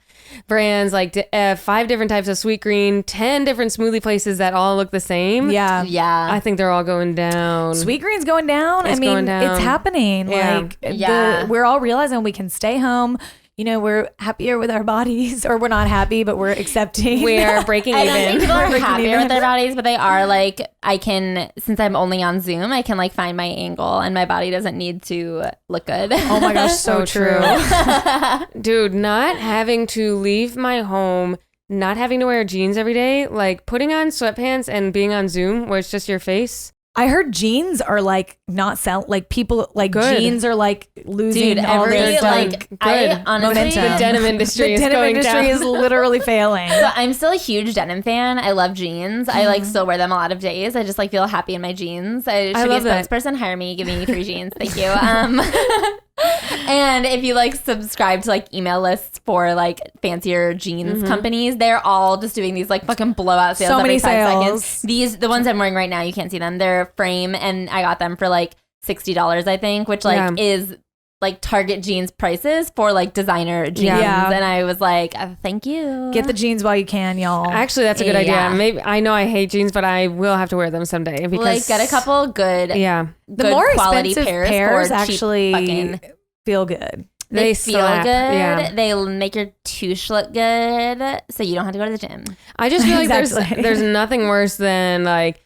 [SPEAKER 1] brands, like 5 different types of Sweet Green, 10 different smoothie places that all look the same.
[SPEAKER 2] Yeah.
[SPEAKER 3] Yeah.
[SPEAKER 1] I think they're all going down.
[SPEAKER 2] Sweet Green's going down.
[SPEAKER 1] It's
[SPEAKER 2] I mean,
[SPEAKER 1] going down.
[SPEAKER 2] it's happening.
[SPEAKER 1] Yeah.
[SPEAKER 2] Like,
[SPEAKER 3] Yeah.
[SPEAKER 2] we're all realizing we can stay home. You know, we're happier with our bodies, or we're not happy, but we're accepting.
[SPEAKER 1] We are breaking
[SPEAKER 3] I don't think
[SPEAKER 1] even.
[SPEAKER 3] people are
[SPEAKER 2] Breaking
[SPEAKER 3] happier
[SPEAKER 2] even.
[SPEAKER 3] with their bodies, but they are like, since I'm only on Zoom, I can like find my angle and my body doesn't need to look good.
[SPEAKER 2] Oh my gosh, so true.
[SPEAKER 1] Dude, not having to leave my home, not having to wear jeans every day, like putting on sweatpants and being on Zoom where it's just your face.
[SPEAKER 2] I heard jeans are like not sell. Like people like
[SPEAKER 1] Good.
[SPEAKER 2] jeans are like losing
[SPEAKER 3] Dude,
[SPEAKER 2] all
[SPEAKER 3] every
[SPEAKER 2] their
[SPEAKER 3] like I
[SPEAKER 1] Good.
[SPEAKER 3] honestly
[SPEAKER 2] momentum.
[SPEAKER 1] The denim industry
[SPEAKER 2] The
[SPEAKER 1] is
[SPEAKER 2] denim
[SPEAKER 1] going
[SPEAKER 2] industry
[SPEAKER 1] down.
[SPEAKER 2] is literally failing.
[SPEAKER 3] So I'm still a huge denim fan. I love jeans. I like still wear them a lot of days. I just like feel happy in my jeans. I should
[SPEAKER 1] love
[SPEAKER 3] be a
[SPEAKER 1] that.
[SPEAKER 3] spokesperson. Hire me. Give me free jeans. Thank you. And if you like subscribe to like email lists for like fancier jeans companies, they're all just doing these like fucking blowout sales
[SPEAKER 2] So
[SPEAKER 3] every
[SPEAKER 2] many
[SPEAKER 3] 5
[SPEAKER 2] sales.
[SPEAKER 3] seconds. The ones I'm wearing right now, you can't see them. They're frame and I got them for like $60, I think, which like is like Target jeans prices for like designer jeans.
[SPEAKER 2] Yeah.
[SPEAKER 3] And I was like, thank you.
[SPEAKER 2] Get the jeans while you can, y'all.
[SPEAKER 1] Actually, that's a good
[SPEAKER 3] Yeah.
[SPEAKER 1] idea. Maybe I know I hate jeans, but I will have to wear them someday because
[SPEAKER 3] like get a couple good,
[SPEAKER 1] Yeah,
[SPEAKER 2] the
[SPEAKER 3] good
[SPEAKER 2] more
[SPEAKER 3] quality
[SPEAKER 2] expensive
[SPEAKER 3] pairs, for cheap
[SPEAKER 2] actually
[SPEAKER 3] fucking.
[SPEAKER 2] feel good.
[SPEAKER 3] They feel
[SPEAKER 1] slap.
[SPEAKER 3] good.
[SPEAKER 1] Yeah.
[SPEAKER 3] They make your touche look good, so you don't have to go to the gym.
[SPEAKER 1] I just feel like
[SPEAKER 2] Exactly.
[SPEAKER 1] there's nothing worse than like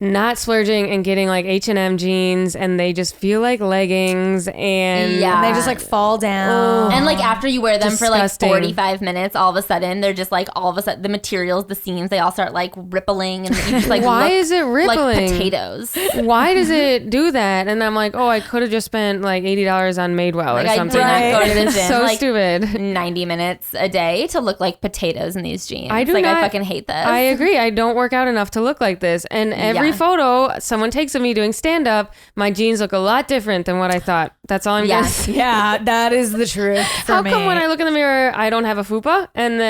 [SPEAKER 1] not splurging and getting like H&M jeans and they just feel like leggings and
[SPEAKER 3] Yeah.
[SPEAKER 2] And they just like fall down.
[SPEAKER 3] And like after you wear them
[SPEAKER 1] Disgusting.
[SPEAKER 3] for like 45 minutes, all of a sudden they're just like all of a sudden the materials, the seams, they all start like rippling and you just like
[SPEAKER 1] Why
[SPEAKER 3] look
[SPEAKER 1] is it rippling?
[SPEAKER 3] like potatoes.
[SPEAKER 1] Why does it do that? And I'm like, oh, I could have just spent like $80 on Madewell
[SPEAKER 3] Like
[SPEAKER 1] or
[SPEAKER 3] I
[SPEAKER 1] something.
[SPEAKER 3] did not go to the
[SPEAKER 1] It's
[SPEAKER 3] gym
[SPEAKER 1] so
[SPEAKER 3] like
[SPEAKER 1] stupid.
[SPEAKER 3] 90 minutes a day to look like potatoes in these jeans.
[SPEAKER 1] I do
[SPEAKER 3] like
[SPEAKER 1] not.
[SPEAKER 3] I fucking hate this.
[SPEAKER 1] I agree. I don't work out enough to look like this. And every
[SPEAKER 3] Yeah.
[SPEAKER 1] photo someone takes of me doing stand up, my jeans look a lot different than what I thought. That's all I'm
[SPEAKER 3] Yeah.
[SPEAKER 1] gonna say.
[SPEAKER 2] Yeah, that is the truth for
[SPEAKER 1] How
[SPEAKER 2] me.
[SPEAKER 1] come when I look in the mirror, I don't have a fupa, and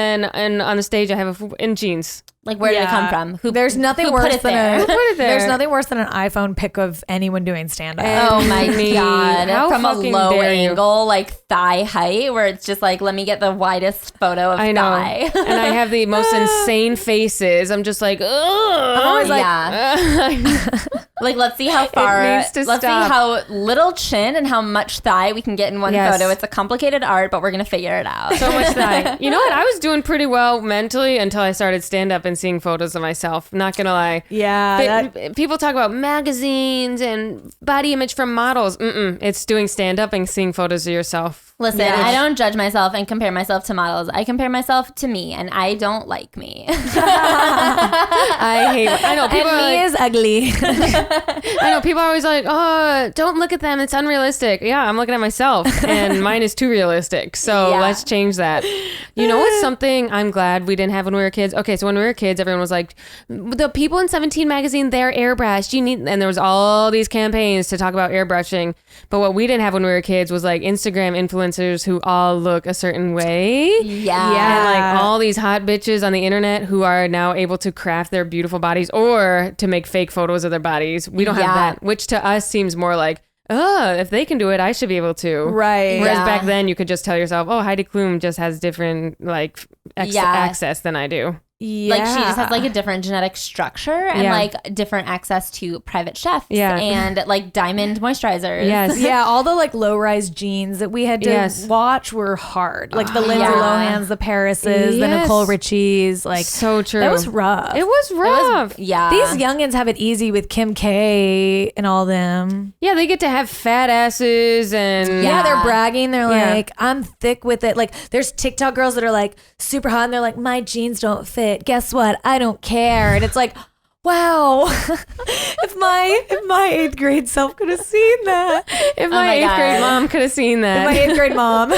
[SPEAKER 1] on the stage I have a fupa in jeans?
[SPEAKER 3] Like where did it come
[SPEAKER 2] Yeah.
[SPEAKER 3] from? Who
[SPEAKER 2] There's nothing
[SPEAKER 3] who
[SPEAKER 2] worse
[SPEAKER 3] put it
[SPEAKER 2] than
[SPEAKER 3] there?
[SPEAKER 2] a
[SPEAKER 1] Put it there.
[SPEAKER 2] There's nothing worse than an iPhone pic of anyone doing stand up.
[SPEAKER 3] Oh my
[SPEAKER 1] Me.
[SPEAKER 3] god!
[SPEAKER 1] How
[SPEAKER 3] From a
[SPEAKER 1] fucking
[SPEAKER 3] low
[SPEAKER 1] dare you.
[SPEAKER 3] angle, like thigh height, where it's just like, let me get the widest photo of
[SPEAKER 1] I know,
[SPEAKER 3] thigh.
[SPEAKER 1] and I have the most insane faces. I'm just like, ugh.
[SPEAKER 2] I'm always like,
[SPEAKER 3] Like, let's see how far.
[SPEAKER 1] needs to
[SPEAKER 3] let's
[SPEAKER 1] stop.
[SPEAKER 3] see how little chin and how much thigh we can get in one
[SPEAKER 1] Yes.
[SPEAKER 3] photo. It's a complicated art, but we're gonna figure it out.
[SPEAKER 1] so much thigh. You know what? I was doing pretty well mentally until I started stand up and seeing photos of myself. Not gonna lie.
[SPEAKER 2] yeah,
[SPEAKER 1] People talk about magazines and body image from models. It's doing stand up and seeing photos of yourself.
[SPEAKER 3] Listen, I don't judge myself and compare myself to models. I compare myself to me, and I don't like me.
[SPEAKER 1] I know people
[SPEAKER 2] And me is ugly.
[SPEAKER 1] I know people are always like, oh, don't look at them. It's unrealistic. Yeah, I'm looking at myself and mine is too realistic. So let's change that. You know what's something I'm glad we didn't have when we were kids? Okay, so when we were kids, everyone was like, the people in 17 magazine, they're airbrushed. And there was all these campaigns to talk about airbrushing. But what we didn't have when we were kids was like Instagram influencers who all look a certain way.
[SPEAKER 3] Yeah.
[SPEAKER 1] And like all these hot bitches on the internet who are now able to craft their beautiful bodies or to make fake photos of their bodies. We don't have that, which to us seems more like, oh, if they can do it, I should be able to.
[SPEAKER 2] Right.
[SPEAKER 1] Whereas back then you could just tell yourself, oh, Heidi Klum just has different like access than I do.
[SPEAKER 2] Yeah.
[SPEAKER 3] Like she just has like a different genetic structure and like different access to private chefs and like diamond moisturizers.
[SPEAKER 1] Yes.
[SPEAKER 2] Yeah, all the like low-rise jeans that we had to watch were hard. Like the Lindsay Lohans, the Parises, the Nicole Richies. Like
[SPEAKER 1] so true.
[SPEAKER 2] That was rough.
[SPEAKER 1] It was rough.
[SPEAKER 2] These youngins have it easy with Kim K and all them.
[SPEAKER 1] Yeah, they get to have fat asses and
[SPEAKER 2] Yeah, they're bragging. They're like, I'm thick with it. Like there's TikTok girls that are like super hot and they're like, my jeans don't fit. Guess what? I don't care. And it's like, wow. if my 8th grade self could have seen that.
[SPEAKER 1] If my 8th grade mom could have seen that.
[SPEAKER 2] If my 8th grade mom.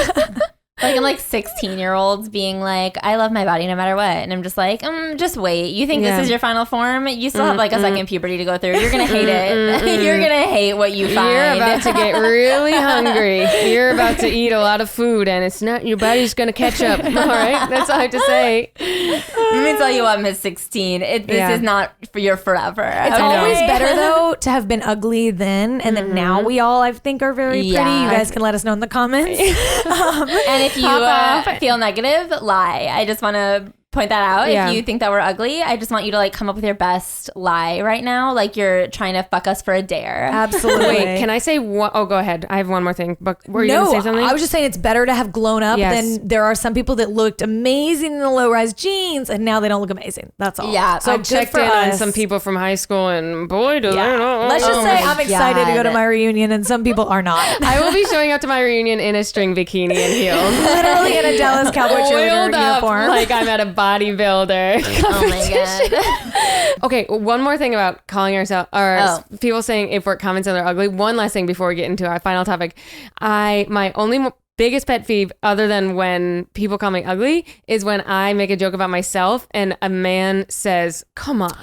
[SPEAKER 3] Like I'm like 16-year-olds being like, I love my body no matter what. And I'm just like, just wait. You think this is your final form? You still have like a second puberty to go through. You're going to hate it. You're going to hate what you find.
[SPEAKER 1] You're about to get really hungry. You're about to eat a lot of food and it's not, your body's going to catch up. All right? That's all I have to say.
[SPEAKER 3] Let me tell you what, Miss 16, this is not for your forever.
[SPEAKER 2] It's always better though to have been ugly then and then now we all I think are very pretty. You guys can let us know in the comments.
[SPEAKER 3] And if you feel negative, lie. I just want to point that out. If you think that we're ugly, I just want you to like come up with your best lie right now. Like you're trying to fuck us for a dare.
[SPEAKER 2] Absolutely.
[SPEAKER 1] Wait, can I say one? Oh, go ahead. I have one more thing. But were you going to say something?
[SPEAKER 2] I was just saying it's better to have grown up than there are some people that looked amazing in the low-rise jeans and now they don't look amazing. That's all.
[SPEAKER 3] Yeah.
[SPEAKER 1] So I checked in on some people from high school and boy, do they know.
[SPEAKER 2] Let's just say I'm excited to go to my reunion and some people are not.
[SPEAKER 1] I will be showing up to my reunion in a string bikini and heels.
[SPEAKER 2] Literally in a Dallas Cowboy cheerleader uniform.
[SPEAKER 1] Like I'm at a bodybuilder.
[SPEAKER 3] Oh my God.
[SPEAKER 1] Okay, one more thing about calling ourselves, or people saying if we're comments and they're ugly. One last thing before we get into our final topic. My only biggest pet peeve, other than when people call me ugly, is when I make a joke about myself and a man says, "Come on,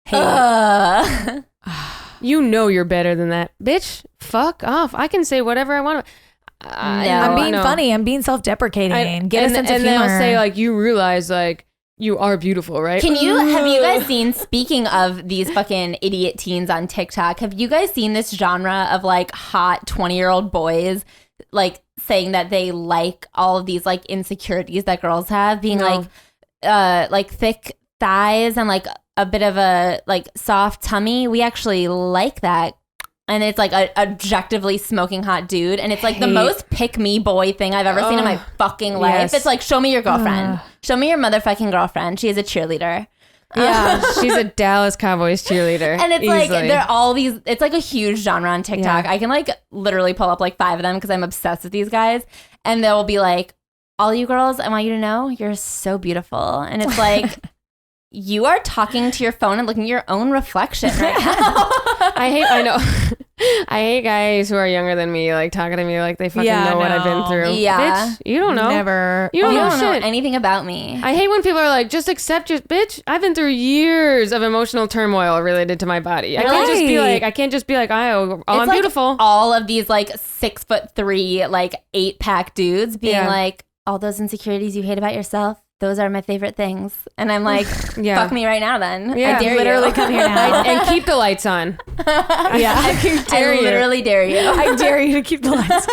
[SPEAKER 1] hey, you know you're better than that, bitch. Fuck off. I can say whatever I want."
[SPEAKER 2] I'm being funny. I'm being self-deprecating. Get a sense of humor.
[SPEAKER 1] And then I'll say like, you realize like you are beautiful, right?
[SPEAKER 3] Have you guys seen, speaking of these fucking idiot teens on TikTok, have you guys seen this genre of like hot 20-year-old boys like saying that they like all of these like insecurities that girls have, being like thick thighs and like a bit of a like soft tummy? We actually like that. And it's like a objectively smoking hot dude. And it's like the most pick me boy thing I've ever seen in my fucking life.
[SPEAKER 1] Yes.
[SPEAKER 3] It's like, show me your girlfriend. Show me your motherfucking girlfriend. She is a cheerleader.
[SPEAKER 1] Yeah, she's a Dallas Cowboys cheerleader.
[SPEAKER 3] And it's
[SPEAKER 1] easily.
[SPEAKER 3] like, they're all these, it's like a huge genre on TikTok. I can like literally pull up like 5 of them because I'm obsessed with these guys. And they'll be like, all you girls, I want you to know you're so beautiful. And it's like, you are talking to your phone and looking at your own reflection right now.
[SPEAKER 1] I hate guys who are younger than me, like talking to me like they fucking know what I've been through.
[SPEAKER 3] Yeah.
[SPEAKER 1] Bitch, you don't know.
[SPEAKER 2] Never.
[SPEAKER 1] You don't know
[SPEAKER 3] know
[SPEAKER 1] shit.
[SPEAKER 3] anything about me.
[SPEAKER 1] I hate when people are like, just accept your bitch. I've been through years of emotional turmoil related to my body. I can't just be like, oh, I'm
[SPEAKER 3] like
[SPEAKER 1] beautiful.
[SPEAKER 3] All of these like 6'3", like 8-pack dudes being like, all those insecurities you hate about yourself, those are my favorite things. And I'm like, fuck me right now then.
[SPEAKER 1] Yeah.
[SPEAKER 3] I dare
[SPEAKER 2] Literally
[SPEAKER 3] you.
[SPEAKER 2] come here now.
[SPEAKER 1] And keep the lights on.
[SPEAKER 3] I literally dare you.
[SPEAKER 2] I dare you to keep the lights.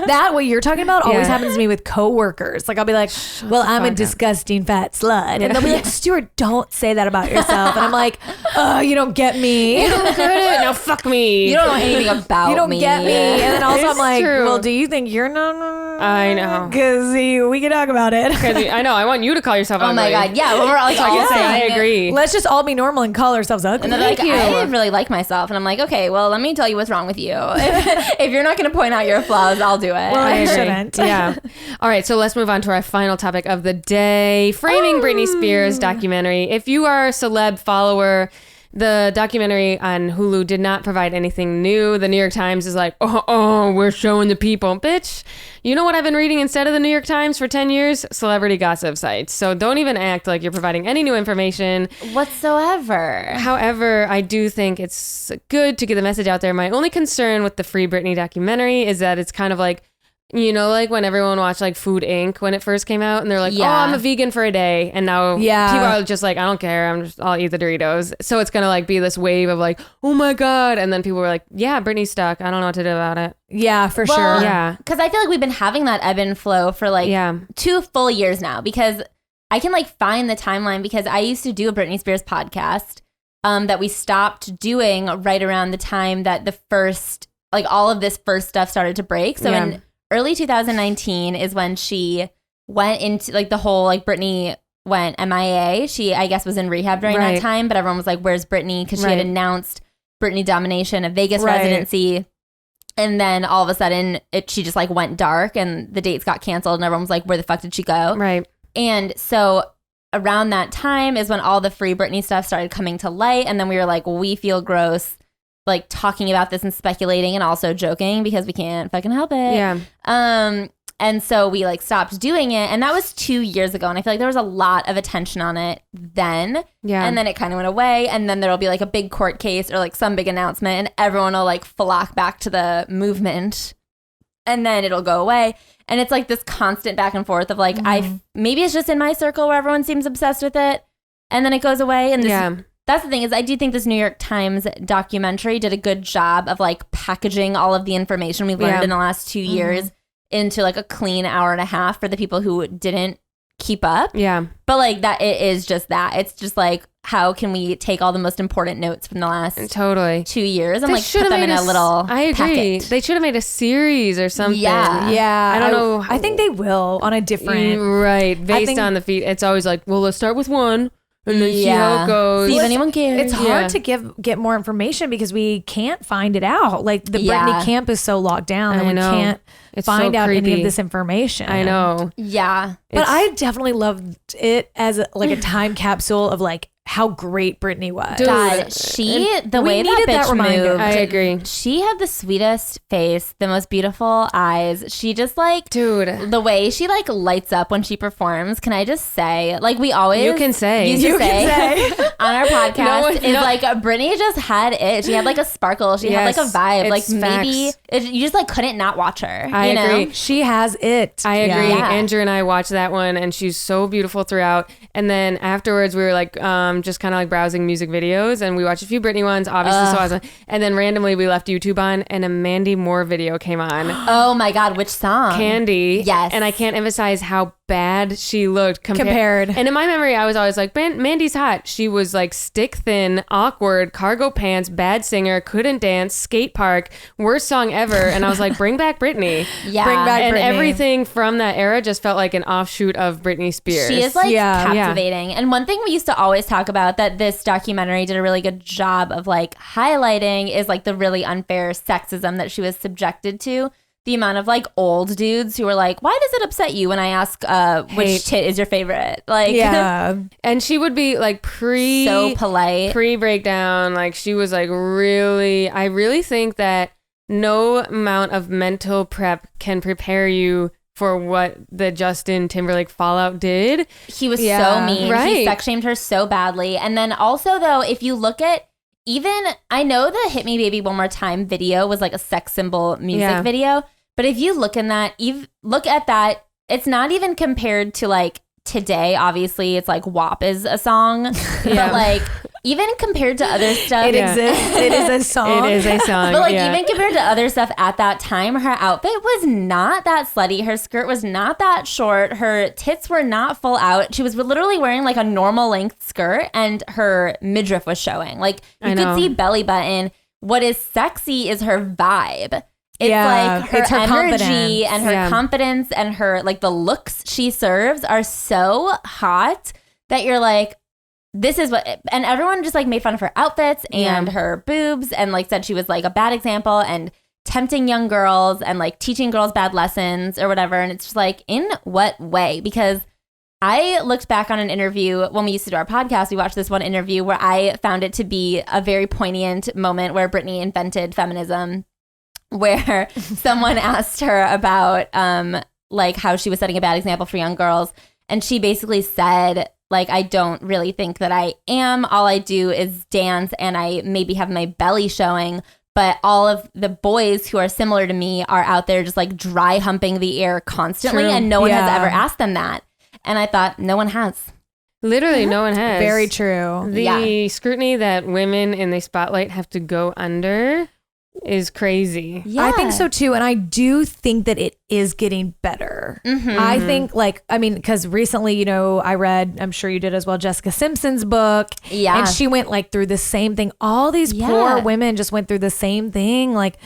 [SPEAKER 2] That what you're talking about always happens to me with coworkers. Like I'll be like, well, I'm a disgusting fat slut. And they'll be like, Stuart, don't say that about yourself. And I'm like, oh, you don't get me.
[SPEAKER 1] You don't get it. Now fuck me.
[SPEAKER 3] You don't know anything about me.
[SPEAKER 2] You don't get me. And then also I'm like,
[SPEAKER 1] true.
[SPEAKER 2] well, do you think you're not?
[SPEAKER 1] I know.
[SPEAKER 2] Because we can talk about it.
[SPEAKER 1] I know. I want you to call yourself ugly.
[SPEAKER 3] Oh my God. Yeah. Well, we're like all
[SPEAKER 1] I
[SPEAKER 3] saying,
[SPEAKER 1] agree.
[SPEAKER 2] Let's just all be normal and call ourselves ugly.
[SPEAKER 3] and then they're like, I didn't really like myself. And I'm like, okay, well, let me tell you what's wrong with you. If you're not going to point out your flaws, I'll do it.
[SPEAKER 2] Well,
[SPEAKER 1] I
[SPEAKER 2] you
[SPEAKER 1] agree.
[SPEAKER 2] shouldn't.
[SPEAKER 1] Yeah. All right. So let's move on to our final topic of the day, Framing Britney Spears documentary. If you are a celeb follower, the documentary on Hulu did not provide anything new. The New York Times is like, oh, we're showing the people. Bitch, you know what I've been reading instead of the New York Times for 10 years? Celebrity gossip sites. So don't even act like you're providing any new information.
[SPEAKER 3] Whatsoever.
[SPEAKER 1] However, I do think it's good to get the message out there. My only concern with the Free Britney documentary is that it's kind of like, you know, like when everyone watched like Food Inc. when it first came out and they're like,
[SPEAKER 3] Yeah.
[SPEAKER 1] oh, I'm a vegan for a day. And now
[SPEAKER 2] Yeah.
[SPEAKER 1] people are just like, I don't care. I'll eat the Doritos. So it's going to like be this wave of like, oh my God. And then people were like, yeah, Britney's stuck. I don't know what to do about it.
[SPEAKER 2] Yeah, for
[SPEAKER 3] Well,
[SPEAKER 2] sure.
[SPEAKER 1] Yeah.
[SPEAKER 3] Because I feel like we've been having that ebb and flow for like
[SPEAKER 1] Yeah.
[SPEAKER 3] 2 full years now, because I can like find the timeline, because I used to do a Britney Spears podcast that we stopped doing right around the time that the first, like all of this first stuff started to break. So
[SPEAKER 1] Yeah.
[SPEAKER 3] in early 2019 is when she went into like the whole like Britney went MIA. She, I guess, was in rehab during
[SPEAKER 1] Right.
[SPEAKER 3] that time, but everyone was like, where's Britney? Because she had
[SPEAKER 1] Right.
[SPEAKER 3] announced Britney Domination, a Vegas
[SPEAKER 2] Right.
[SPEAKER 3] residency. And then all of a sudden she just like went dark and the dates got canceled and everyone was like, where the fuck did she go?
[SPEAKER 1] Right.
[SPEAKER 3] And so around that time is when all the Free Britney stuff started coming to light. And then we were like, well, we feel gross like talking about this and speculating and also joking because we can't fucking help it.
[SPEAKER 1] Yeah.
[SPEAKER 3] And so we like stopped doing it. And that was 2 years ago. And I feel like there was a lot of attention on it then.
[SPEAKER 1] Yeah.
[SPEAKER 3] And then it kind of went away. And then there'll be like a big court case or like some big announcement and everyone will like flock back to the movement. And then it'll go away. And it's like this constant back and forth of like, maybe it's just in my circle where everyone seems obsessed with it. And then it goes away. And this,
[SPEAKER 1] Yeah.
[SPEAKER 3] that's the thing is I do think this New York Times documentary did a good job of like packaging all of the information we've learned
[SPEAKER 1] Yeah.
[SPEAKER 3] in the last 2 years into like a clean hour and a half for the people who didn't keep up.
[SPEAKER 1] Yeah.
[SPEAKER 3] But like that, it is just that. It's just like, how can we take all the most important notes from the last
[SPEAKER 1] Totally.
[SPEAKER 3] 2 years and
[SPEAKER 1] They
[SPEAKER 3] like
[SPEAKER 1] should've
[SPEAKER 3] put them in
[SPEAKER 1] made
[SPEAKER 3] a little
[SPEAKER 1] I agree.
[SPEAKER 3] packet?
[SPEAKER 1] They should have made a series or something.
[SPEAKER 3] Yeah.
[SPEAKER 2] Yeah.
[SPEAKER 1] I don't know.
[SPEAKER 2] I think they will on a different.
[SPEAKER 1] Right. Based
[SPEAKER 2] think-
[SPEAKER 1] on the feed. It's always like, well, let's start with one and then see how it goes.
[SPEAKER 3] See if anyone cares.
[SPEAKER 2] It's hard
[SPEAKER 1] Yeah.
[SPEAKER 2] to get more information because we can't find it out. Like the
[SPEAKER 3] Yeah.
[SPEAKER 2] Britney camp is so locked down
[SPEAKER 1] I
[SPEAKER 2] that we
[SPEAKER 1] know.
[SPEAKER 2] can't
[SPEAKER 1] It's
[SPEAKER 2] find
[SPEAKER 1] so
[SPEAKER 2] out any
[SPEAKER 1] creepy.
[SPEAKER 2] of this information.
[SPEAKER 1] I know.
[SPEAKER 3] Yeah.
[SPEAKER 2] But
[SPEAKER 1] It's-
[SPEAKER 2] I definitely loved it as like a time capsule of like how great Britney was.
[SPEAKER 1] Dude,
[SPEAKER 3] God, she, the
[SPEAKER 2] we
[SPEAKER 3] way that
[SPEAKER 2] needed
[SPEAKER 3] bitch
[SPEAKER 2] that reminder.
[SPEAKER 3] moved.
[SPEAKER 1] I agree.
[SPEAKER 3] She had the sweetest face, the most beautiful eyes. She just like,
[SPEAKER 1] Dude.
[SPEAKER 3] the way she like lights up when she performs. Can I just say, like we always
[SPEAKER 1] You can say.
[SPEAKER 3] used to
[SPEAKER 2] You can say.
[SPEAKER 3] on our podcast
[SPEAKER 1] one-
[SPEAKER 3] is
[SPEAKER 1] no.
[SPEAKER 3] like Britney just had it. She had like a sparkle. She had like a
[SPEAKER 1] Yes,
[SPEAKER 3] vibe. Like
[SPEAKER 1] it's
[SPEAKER 3] maybe
[SPEAKER 1] facts.
[SPEAKER 3] you just like couldn't not watch her.
[SPEAKER 1] I
[SPEAKER 3] you know?
[SPEAKER 1] agree.
[SPEAKER 2] She has it.
[SPEAKER 1] I agree.
[SPEAKER 3] Yeah.
[SPEAKER 1] Andrew and I watched that one and she's so beautiful throughout. And then afterwards we were like just kind of like browsing music videos and we watched a few Britney ones, obviously so awesome. And then randomly we left YouTube on and a Mandy Moore video came on.
[SPEAKER 3] Oh my God, which song?
[SPEAKER 1] Candy.
[SPEAKER 3] Yes.
[SPEAKER 1] And I can't emphasize how bad she looked
[SPEAKER 2] Compared.
[SPEAKER 1] And in my memory, I was always like, Mandy's hot. She was like stick thin, awkward, cargo pants, bad singer, couldn't dance, skate park, worst song ever. And I was like, bring back Britney.
[SPEAKER 3] Yeah.
[SPEAKER 2] Bring back
[SPEAKER 1] And
[SPEAKER 2] Britney.
[SPEAKER 1] everything from that era just felt like an offshoot of Britney Spears.
[SPEAKER 3] She is like
[SPEAKER 2] Yeah.
[SPEAKER 3] captivating. And one thing we used to always talk about that this documentary did a really good job of like highlighting is like the really unfair sexism that she was subjected to. The amount of like old dudes who were like, why does it upset you when I ask
[SPEAKER 1] Hate.
[SPEAKER 3] which tit is your favorite? Like,
[SPEAKER 2] Yeah.
[SPEAKER 1] And she would be like
[SPEAKER 3] so polite.
[SPEAKER 1] pre-breakdown. Like she was like really, I really think that no amount of mental prep can prepare you for what the Justin Timberlake fallout did.
[SPEAKER 3] He was so
[SPEAKER 2] Yeah.
[SPEAKER 3] mean.
[SPEAKER 1] Right.
[SPEAKER 3] He sex shamed her so badly. And then also though, if you look at even, I know the Hit Me Baby One More Time video was like a sex symbol music
[SPEAKER 1] Yeah.
[SPEAKER 3] video, but if you look at that, it's not even compared to like today. Obviously it's like WAP is a song,
[SPEAKER 1] Yeah.
[SPEAKER 3] but like even compared to other stuff,
[SPEAKER 2] It
[SPEAKER 1] Yeah.
[SPEAKER 2] exists. It is a song.
[SPEAKER 1] It is a song.
[SPEAKER 3] but like
[SPEAKER 1] yeah.
[SPEAKER 3] even compared to other stuff at that time, her outfit was not that slutty. Her skirt was not that short. Her tits were not full out. She was literally wearing like a normal length skirt and her midriff was showing. Like
[SPEAKER 1] I
[SPEAKER 3] you
[SPEAKER 1] know.
[SPEAKER 3] could see belly button. What is sexy is her vibe. It's like her
[SPEAKER 2] it's her
[SPEAKER 3] energy
[SPEAKER 2] confidence.
[SPEAKER 3] and her confidence and her like the looks she serves are so hot that you're like, this is what, and everyone just like made fun of her outfits and her boobs and like said she was like a bad example and tempting young girls and like teaching girls bad lessons or whatever. And it's just like, in what way? Because I looked back on an interview when we used to do our podcast. We watched this one interview where I found it to be a very poignant moment where Britney invented feminism, where someone asked her about like how she was setting a bad example for young girls. And she basically said, like, I don't really think that I am. All I do is dance and I maybe have my belly showing. But all of the boys who are similar to me are out there just like dry humping the air constantly.
[SPEAKER 2] True.
[SPEAKER 3] And no one has
[SPEAKER 2] Yeah.
[SPEAKER 3] ever asked them that. And I thought, no one has.
[SPEAKER 1] Literally, no one has.
[SPEAKER 2] Very true.
[SPEAKER 1] The scrutiny that women in the spotlight have to go under is crazy.
[SPEAKER 3] Yeah.
[SPEAKER 2] I think so too. And I do think that it is getting better.
[SPEAKER 3] Mhm.
[SPEAKER 2] I think like, I mean, because recently, you know, I read, I'm sure you did as well, Jessica Simpson's book.
[SPEAKER 3] Yeah.
[SPEAKER 2] And she went like through the same thing. All these poor women just went through the same thing like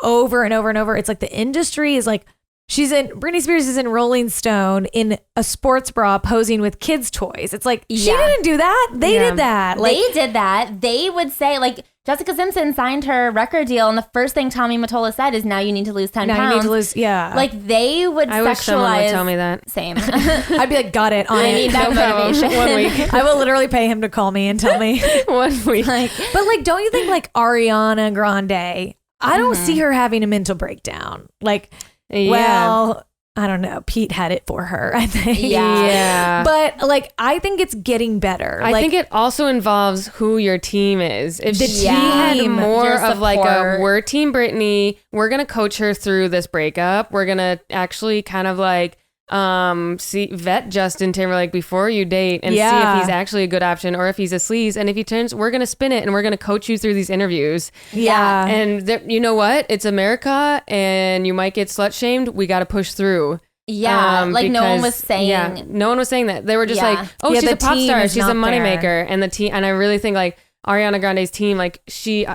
[SPEAKER 2] over and over and over. It's like the industry is like, Britney Spears is in Rolling Stone in a sports bra posing with kids' toys. It's like, she didn't do that. They did that. Like,
[SPEAKER 3] they did that. They would say, like, Jessica Simpson signed her record deal, and the first thing Tommy Mottola said is, now you need to lose 10
[SPEAKER 2] now
[SPEAKER 3] pounds.
[SPEAKER 2] you need to lose, yeah.
[SPEAKER 3] Like, they would
[SPEAKER 1] I wish someone would tell me that.
[SPEAKER 3] Same.
[SPEAKER 2] I'd be like, got it, on
[SPEAKER 3] I
[SPEAKER 2] it.
[SPEAKER 3] need that
[SPEAKER 1] No problem.
[SPEAKER 3] motivation.
[SPEAKER 1] 1 week.
[SPEAKER 2] I will literally pay him to call me and tell me.
[SPEAKER 1] 1 week.
[SPEAKER 2] But like, don't you think like Ariana Grande, I don't see her having a mental breakdown. Like, well, I don't know. Pete had it for her, I think.
[SPEAKER 1] Yeah.
[SPEAKER 2] But like, I think it's getting better.
[SPEAKER 1] I
[SPEAKER 2] like,
[SPEAKER 1] think it also involves who your team is. If
[SPEAKER 2] The
[SPEAKER 1] she had
[SPEAKER 2] team,
[SPEAKER 1] more
[SPEAKER 3] your
[SPEAKER 1] of like a,
[SPEAKER 3] support.
[SPEAKER 1] we're Team Britney, we're going to coach her through this breakup. We're going to actually kind of like vet Justin Timberlake before you date and see if he's actually a good option or if he's a sleaze. And if he turns, we're going to spin it and we're going to coach you through these interviews.
[SPEAKER 2] yeah.
[SPEAKER 1] And you know what? It's America and you might get slut shamed. We got to push through.
[SPEAKER 3] Yeah. Like, no one was
[SPEAKER 1] because-
[SPEAKER 3] saying.
[SPEAKER 1] Yeah, no one was saying that. They were just
[SPEAKER 3] Yeah.
[SPEAKER 1] like, oh,
[SPEAKER 2] Yeah,
[SPEAKER 1] she's
[SPEAKER 2] the
[SPEAKER 1] a pop
[SPEAKER 2] team
[SPEAKER 1] star.
[SPEAKER 2] is
[SPEAKER 1] She's a
[SPEAKER 2] not
[SPEAKER 1] moneymaker. And the team, and I really think like Ariana Grande's team, like she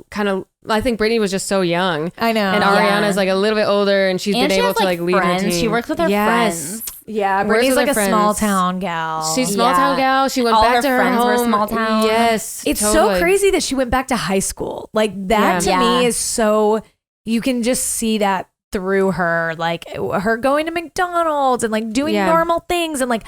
[SPEAKER 1] kind of, I think Britney was just so young.
[SPEAKER 2] I know.
[SPEAKER 1] And Ariana's like a little bit older and she's
[SPEAKER 3] And
[SPEAKER 1] been
[SPEAKER 3] she
[SPEAKER 1] able
[SPEAKER 3] has,
[SPEAKER 1] to
[SPEAKER 3] like,
[SPEAKER 1] like lead her
[SPEAKER 3] friends.
[SPEAKER 1] team.
[SPEAKER 3] She works with her friends.
[SPEAKER 2] yeah.
[SPEAKER 1] Works
[SPEAKER 2] Britney's
[SPEAKER 1] with
[SPEAKER 2] like
[SPEAKER 1] her
[SPEAKER 2] a
[SPEAKER 1] friends.
[SPEAKER 2] small town gal.
[SPEAKER 1] She's a small town gal. She went
[SPEAKER 3] All
[SPEAKER 1] back
[SPEAKER 3] her
[SPEAKER 1] to her
[SPEAKER 3] friends were
[SPEAKER 1] home.
[SPEAKER 3] small town.
[SPEAKER 1] Yes.
[SPEAKER 2] It's
[SPEAKER 1] totally.
[SPEAKER 2] so crazy that she went back to high school. Like that to
[SPEAKER 3] Yeah.
[SPEAKER 2] me is so, you can just see that through her, like her going to McDonald's and like doing
[SPEAKER 1] Yeah.
[SPEAKER 2] normal things. And like,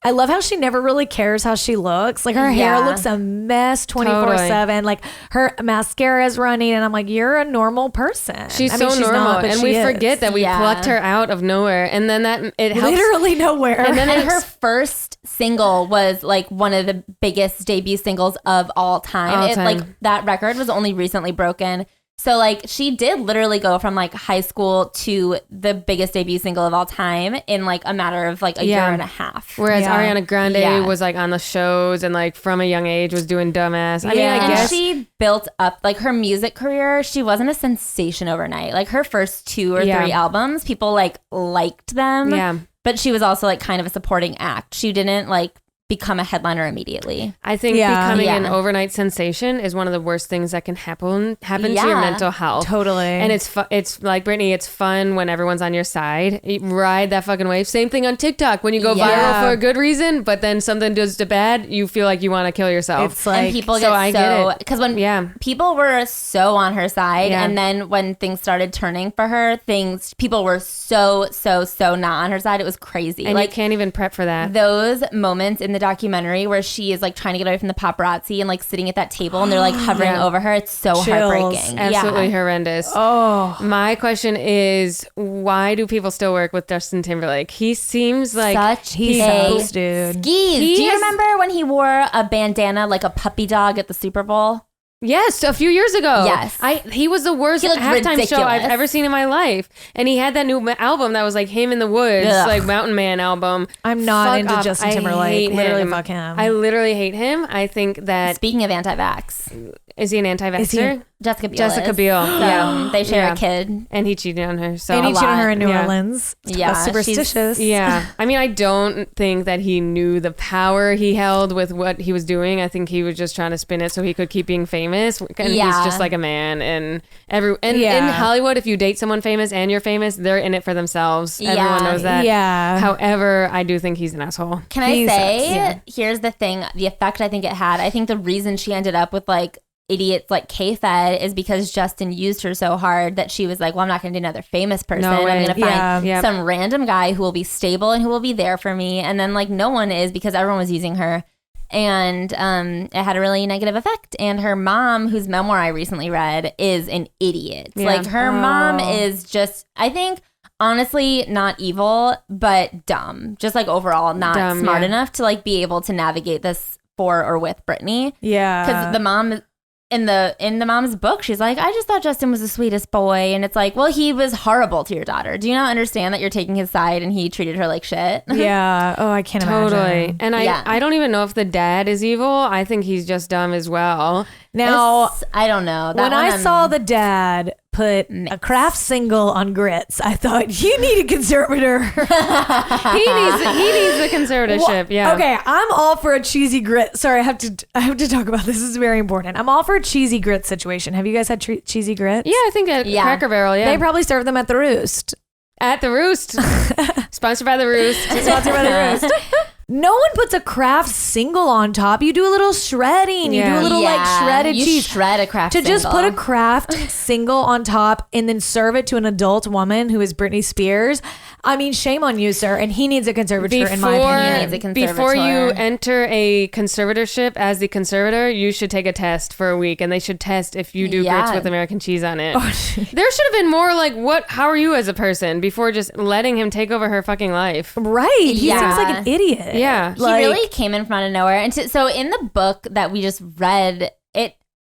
[SPEAKER 2] I love how she never really cares how she looks. Like her hair
[SPEAKER 3] Yeah.
[SPEAKER 2] looks a mess 24/7. Like her mascara is running and I'm like, you're a normal person.
[SPEAKER 1] She's
[SPEAKER 2] I mean,
[SPEAKER 1] so
[SPEAKER 2] she's
[SPEAKER 1] normal.
[SPEAKER 2] not, but
[SPEAKER 1] And
[SPEAKER 2] she
[SPEAKER 1] we
[SPEAKER 2] is.
[SPEAKER 1] forget that we
[SPEAKER 3] Yeah.
[SPEAKER 1] plucked her out of nowhere. And then that it helps.
[SPEAKER 2] Literally nowhere.
[SPEAKER 1] And then
[SPEAKER 3] And her
[SPEAKER 1] it's-
[SPEAKER 3] first single was like one of the biggest debut singles of all time.
[SPEAKER 1] All
[SPEAKER 3] It
[SPEAKER 1] time.
[SPEAKER 3] like that record was only recently broken. So like she did literally go from like high school to the biggest debut single of all time in like a matter of like a year and a half.
[SPEAKER 1] Whereas
[SPEAKER 2] Yeah.
[SPEAKER 1] Ariana Grande
[SPEAKER 3] Yeah.
[SPEAKER 1] was like on the shows and like from a young age was doing dumbass. I mean,
[SPEAKER 2] Yeah.
[SPEAKER 1] I
[SPEAKER 3] And
[SPEAKER 1] guess
[SPEAKER 3] she built up like her music career. She wasn't a sensation overnight. Like her first 2 or 3 albums, people like liked them.
[SPEAKER 1] Yeah.
[SPEAKER 3] But she was also like kind of a supporting act. She didn't like become a headliner immediately.
[SPEAKER 1] I think
[SPEAKER 2] Yeah.
[SPEAKER 1] becoming an
[SPEAKER 3] Yeah.
[SPEAKER 1] overnight sensation is one of the worst things that can happen to your
[SPEAKER 3] Yeah.
[SPEAKER 1] mental health.
[SPEAKER 2] Totally.
[SPEAKER 1] And it's like Brittany, it's fun when everyone's on your side. You ride that fucking wave. Same thing on TikTok when you go
[SPEAKER 3] Yeah.
[SPEAKER 1] viral for a good reason, but then something does to bad, you feel like you want to kill yourself.
[SPEAKER 2] it's like,
[SPEAKER 3] And people
[SPEAKER 1] so
[SPEAKER 3] get
[SPEAKER 1] I get
[SPEAKER 3] so
[SPEAKER 1] it.
[SPEAKER 3] because when
[SPEAKER 1] Yeah.
[SPEAKER 3] people were so on her side,
[SPEAKER 1] Yeah.
[SPEAKER 3] and then when things started turning for her, people were so not on her side. It was crazy.
[SPEAKER 1] and
[SPEAKER 3] like
[SPEAKER 1] you can't even prep for that.
[SPEAKER 3] those moments in the documentary where she is like trying to get away from the paparazzi and like sitting at that table and they're like hovering
[SPEAKER 1] Yeah.
[SPEAKER 3] over her. It's so
[SPEAKER 2] Chills.
[SPEAKER 3] heartbreaking.
[SPEAKER 1] Absolutely
[SPEAKER 3] Yeah.
[SPEAKER 1] horrendous.
[SPEAKER 2] oh,
[SPEAKER 1] My question is, why do people still work with Justin Timberlake? He seems like
[SPEAKER 3] Such
[SPEAKER 2] he
[SPEAKER 3] a
[SPEAKER 2] sucks, dude.
[SPEAKER 3] skis.
[SPEAKER 1] He
[SPEAKER 3] Do you
[SPEAKER 1] is-
[SPEAKER 3] remember when he wore a bandana like a puppy dog at the Super Bowl?
[SPEAKER 1] yes, a few years ago.
[SPEAKER 3] Yes.
[SPEAKER 1] He was the worst
[SPEAKER 3] He looked
[SPEAKER 1] halftime show I've
[SPEAKER 3] ridiculous.
[SPEAKER 1] ever seen in my life, and he had that new album that was like him in the woods,
[SPEAKER 3] Ugh.
[SPEAKER 1] like Mountain Man album.
[SPEAKER 2] I'm not
[SPEAKER 1] Fuck
[SPEAKER 2] into
[SPEAKER 1] off.
[SPEAKER 2] Justin
[SPEAKER 1] I
[SPEAKER 2] Timberlake.
[SPEAKER 1] hate
[SPEAKER 2] Literally
[SPEAKER 1] him.
[SPEAKER 2] fuck him.
[SPEAKER 1] I literally hate him. I think that
[SPEAKER 3] Speaking of anti-vax,
[SPEAKER 1] is he an anti-vaxxer?
[SPEAKER 3] Jessica Biel.
[SPEAKER 1] Jessica
[SPEAKER 3] is.
[SPEAKER 1] Biel.
[SPEAKER 3] So
[SPEAKER 1] Yeah.
[SPEAKER 3] they share
[SPEAKER 1] Yeah.
[SPEAKER 3] a kid.
[SPEAKER 1] And he cheated on her. So
[SPEAKER 2] And he cheated on her in New
[SPEAKER 1] Yeah.
[SPEAKER 2] Orleans.
[SPEAKER 3] Yeah,
[SPEAKER 2] That's superstitious.
[SPEAKER 1] Yeah. I mean, I don't think that he knew the power he held with what he was doing. I think he was just trying to spin it so he could keep being famous. And he's
[SPEAKER 3] Yeah.
[SPEAKER 1] just like a man. And
[SPEAKER 2] Yeah.
[SPEAKER 1] in Hollywood, if you date someone famous and you're famous, they're in it for themselves.
[SPEAKER 3] Yeah.
[SPEAKER 1] Everyone knows that.
[SPEAKER 2] Yeah.
[SPEAKER 1] However, I do think he's an asshole.
[SPEAKER 3] Can I
[SPEAKER 2] He
[SPEAKER 3] say,
[SPEAKER 2] sucks,
[SPEAKER 3] here's the thing, the effect I think it had. I think the reason she ended up with like idiots like K-Fed is because Justin used her so hard that she was like, well, I'm not going to do another famous person.
[SPEAKER 1] No
[SPEAKER 3] I'm
[SPEAKER 1] way.
[SPEAKER 3] going to
[SPEAKER 2] Yeah.
[SPEAKER 3] find
[SPEAKER 1] Yep.
[SPEAKER 3] some random guy who will be stable and who will be there for me. And then like no one is because everyone was using her. And it had a really negative effect. And her mom, whose memoir I recently read, is an idiot.
[SPEAKER 1] Yeah.
[SPEAKER 3] Like her mom is just, I think, honestly, not evil, but dumb. Just like overall not
[SPEAKER 1] Dumb,
[SPEAKER 3] smart
[SPEAKER 1] yeah.
[SPEAKER 3] enough to like be able to navigate this for or with Brittany.
[SPEAKER 2] Yeah.
[SPEAKER 3] Because the mom in the mom's book, she's like, I just thought Justin was the sweetest boy. And it's like, well, he was horrible to your daughter. Do you not understand that you're taking his side and he treated her like shit?
[SPEAKER 2] Yeah. Oh, I can't
[SPEAKER 1] Totally.
[SPEAKER 2] imagine.
[SPEAKER 1] And
[SPEAKER 3] Yeah.
[SPEAKER 1] I don't even know if the dad is evil. I think he's just dumb as well.
[SPEAKER 2] Now,
[SPEAKER 3] I don't know. That
[SPEAKER 2] when I
[SPEAKER 3] one,
[SPEAKER 2] saw the dad put a
[SPEAKER 3] Mixed.
[SPEAKER 2] Kraft single on grits, I thought, you need a conservator.
[SPEAKER 1] He needs a conservatorship. Yeah.
[SPEAKER 2] Okay, I'm all for a cheesy grit. Sorry, I have to talk about this. This is very important. I'm all for a cheesy grit situation. Have you guys had cheesy grits?
[SPEAKER 1] Yeah, I think at
[SPEAKER 3] Yeah.
[SPEAKER 1] Cracker Barrel. Yeah.
[SPEAKER 2] They probably serve them at the Roost.
[SPEAKER 1] At the Roost. Sponsored by the Roost.
[SPEAKER 2] Sponsored by the Roost. No one puts a Kraft single on top. You do a little shredding. You do
[SPEAKER 1] Yeah.
[SPEAKER 2] a little like shredded
[SPEAKER 3] you
[SPEAKER 2] cheese.
[SPEAKER 3] shred a Kraft
[SPEAKER 2] To just put a
[SPEAKER 3] single.
[SPEAKER 2] Kraft single on top and then serve it to an adult woman who is Britney Spears. I mean, shame on you, sir. And he needs a conservator, in my opinion.
[SPEAKER 3] He needs a
[SPEAKER 1] Before you
[SPEAKER 3] conservator.
[SPEAKER 1] enter a conservatorship as the conservator, you should take a test for a week, and they should test if you do
[SPEAKER 3] Yeah.
[SPEAKER 1] grits with American cheese on it. There should have been more like, how are you as a person before just letting him take over her fucking life.
[SPEAKER 2] Right. He
[SPEAKER 3] Yeah.
[SPEAKER 2] seems like an idiot.
[SPEAKER 1] Yeah.
[SPEAKER 3] He
[SPEAKER 2] Like-
[SPEAKER 3] really came in from out of nowhere. And so in the book that we just read,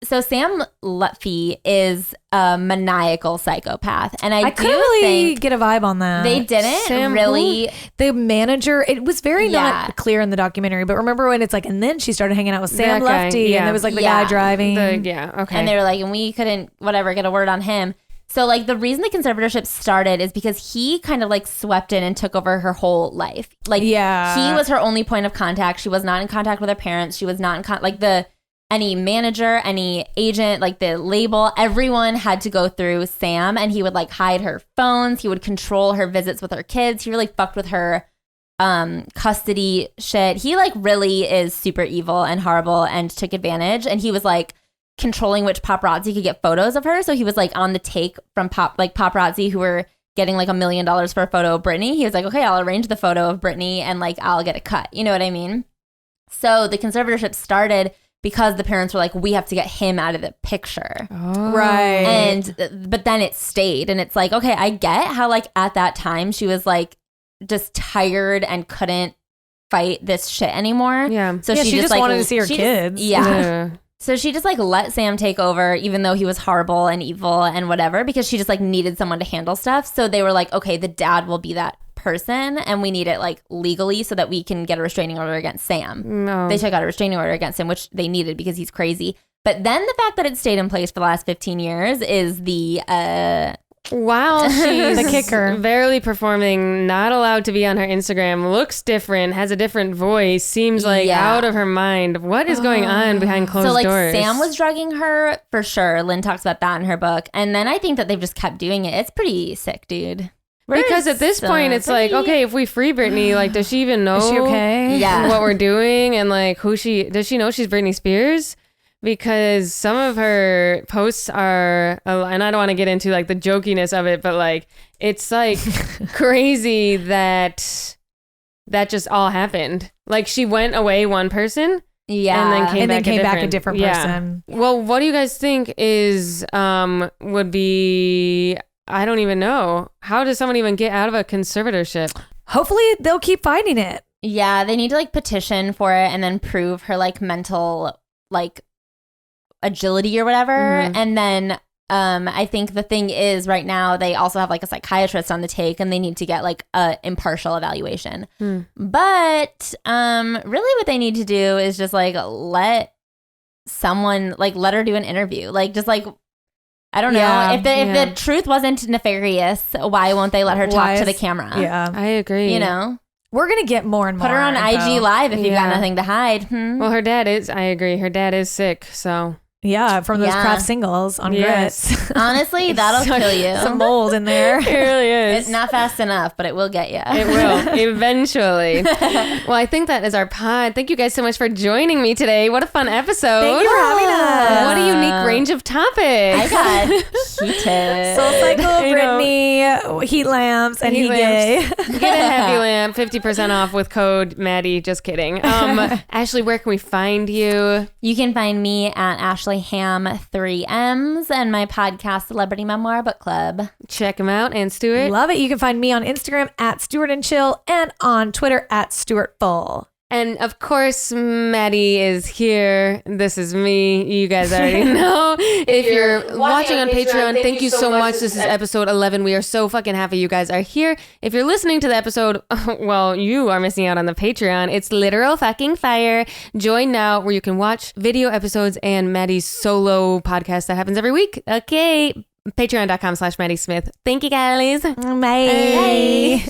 [SPEAKER 3] so Sam Lutfi is a maniacal psychopath. And I
[SPEAKER 2] couldn't
[SPEAKER 3] do
[SPEAKER 2] really
[SPEAKER 3] think
[SPEAKER 2] get a vibe on that.
[SPEAKER 3] they didn't
[SPEAKER 1] Sam
[SPEAKER 3] really.
[SPEAKER 2] The manager, it was very
[SPEAKER 3] Yeah.
[SPEAKER 2] not clear in the documentary, but remember when it's like, and then she started hanging out with Sam
[SPEAKER 1] That guy,
[SPEAKER 2] Lefty,
[SPEAKER 1] yeah.
[SPEAKER 2] and there was like the
[SPEAKER 3] Yeah.
[SPEAKER 2] guy driving.
[SPEAKER 1] Okay.
[SPEAKER 3] And they were like, and we couldn't, whatever, get a word on him. So like the reason the conservatorship started is because he kind of like swept in and took over her whole life. Like
[SPEAKER 2] Yeah.
[SPEAKER 3] he was her only point of contact. She was not in contact with her parents. She was not in any manager, any agent, like the label, everyone had to go through Sam, and he would like hide her phones. He would control her visits with her kids. He really fucked with her custody shit. He like really is super evil and horrible and took advantage. And he was like controlling which paparazzi could get photos of her. So he was like on the take from paparazzi who were getting like $1 million for a photo of Britney. He was like, okay, I'll arrange the photo of Britney and like I'll get a cut. You know what I mean? So the conservatorship started because the parents were like, we have to get him out of the picture.
[SPEAKER 2] Right.
[SPEAKER 3] But then it stayed. And it's like, okay, I get how like at that time she was like just tired and couldn't fight this shit anymore.
[SPEAKER 1] Yeah.
[SPEAKER 3] So
[SPEAKER 2] Yeah, she just
[SPEAKER 3] like,
[SPEAKER 2] wanted to see her
[SPEAKER 3] she
[SPEAKER 2] kids.
[SPEAKER 3] Yeah. So she just like let Sam take over, even though he was horrible and evil and whatever, because she just like needed someone to handle stuff. So they were like, okay, the dad will be that person, and we need it like legally so that we can get a restraining order against Sam.
[SPEAKER 1] No.
[SPEAKER 3] They took out a restraining order against him, which they needed because he's crazy. But then the fact that it stayed in place for the last 15 years is the
[SPEAKER 1] While she's
[SPEAKER 2] The kicker.
[SPEAKER 1] barely performing, not allowed to be on her Instagram, looks different, has a different voice, seems like
[SPEAKER 3] Yeah.
[SPEAKER 1] out of her mind. What is going on behind closed
[SPEAKER 3] so like
[SPEAKER 1] doors?
[SPEAKER 3] Sam was drugging her for sure. Lynn talks about that in her book. And then I think that they've just kept doing it. It's pretty sick, dude.
[SPEAKER 1] Because at this point, it's like, okay, if we free Britney, like, does she even know
[SPEAKER 2] Is she okay?
[SPEAKER 3] Yeah.
[SPEAKER 1] what we're doing? And like, does she know she's Britney Spears? Because some of her posts are, and I don't want to get into like the jokiness of it, but like, it's like crazy that just all happened. Like she went away one person.
[SPEAKER 3] Yeah.
[SPEAKER 1] And then came back
[SPEAKER 2] a different
[SPEAKER 1] Yeah.
[SPEAKER 2] person.
[SPEAKER 1] Well, what do you guys think would be, I don't even know. How does someone even get out of a conservatorship?
[SPEAKER 2] Hopefully they'll keep fighting it.
[SPEAKER 3] Yeah, they need to like petition for it and then prove her like mental like agility or whatever.
[SPEAKER 1] Mhm.
[SPEAKER 3] And then I think the thing is right now they also have like a psychiatrist on the take and they need to get like a impartial evaluation. But really what they need to do is just like let her do an interview. Like just like I don't know.
[SPEAKER 2] Yeah,
[SPEAKER 3] If the truth wasn't nefarious, why won't they let her talk to the camera?
[SPEAKER 2] Yeah.
[SPEAKER 1] I agree.
[SPEAKER 3] You know?
[SPEAKER 2] We're going to get more and more.
[SPEAKER 3] Put her on
[SPEAKER 2] info.
[SPEAKER 3] IG Live if you've got
[SPEAKER 1] Yeah.
[SPEAKER 3] nothing to hide.
[SPEAKER 1] Well, her dad is, I agree. Her dad is sick. So
[SPEAKER 2] Yeah, from those
[SPEAKER 3] Yeah.
[SPEAKER 2] Kraft singles on
[SPEAKER 1] Yes.
[SPEAKER 2] grits.
[SPEAKER 3] Honestly, that'll kill you.
[SPEAKER 2] Some mold in there.
[SPEAKER 1] it really is.
[SPEAKER 3] It's not fast enough, but it will get you.
[SPEAKER 1] It will eventually. Well, I think that is our pod. Thank you guys so much for joining me today. What a fun episode.
[SPEAKER 2] Thank you for having us.
[SPEAKER 1] What a unique range of topics.
[SPEAKER 3] I got heated.
[SPEAKER 2] Soul Cycle,
[SPEAKER 1] I know.
[SPEAKER 2] Brittany, Heat Lamps, and
[SPEAKER 1] Heat
[SPEAKER 2] He Gay.
[SPEAKER 1] Get a Happy Lamp, 50% off with code Maddie. Just kidding. Ashley, where can we find you?
[SPEAKER 3] You can find me at Ashley Ham 3Ms and my podcast Celebrity Memoir Book Club.
[SPEAKER 1] Check them out. And Stuart.
[SPEAKER 2] Love it. You can find me on Instagram at Stuart and Chill and on Twitter at Stuart Full.
[SPEAKER 1] And of course, Maddie is here. This is me. You guys already know. If you're watching on Patreon, thank you so much. This is episode 11. We are so fucking happy you guys are here. If you're listening to the episode, well, you are missing out on the Patreon. It's literal fucking fire. Join now where you can watch video episodes and Maddie's solo podcast that happens every week. Okay. Patreon.com/Maddie Smith. Thank you guys.
[SPEAKER 2] Bye.
[SPEAKER 1] Bye.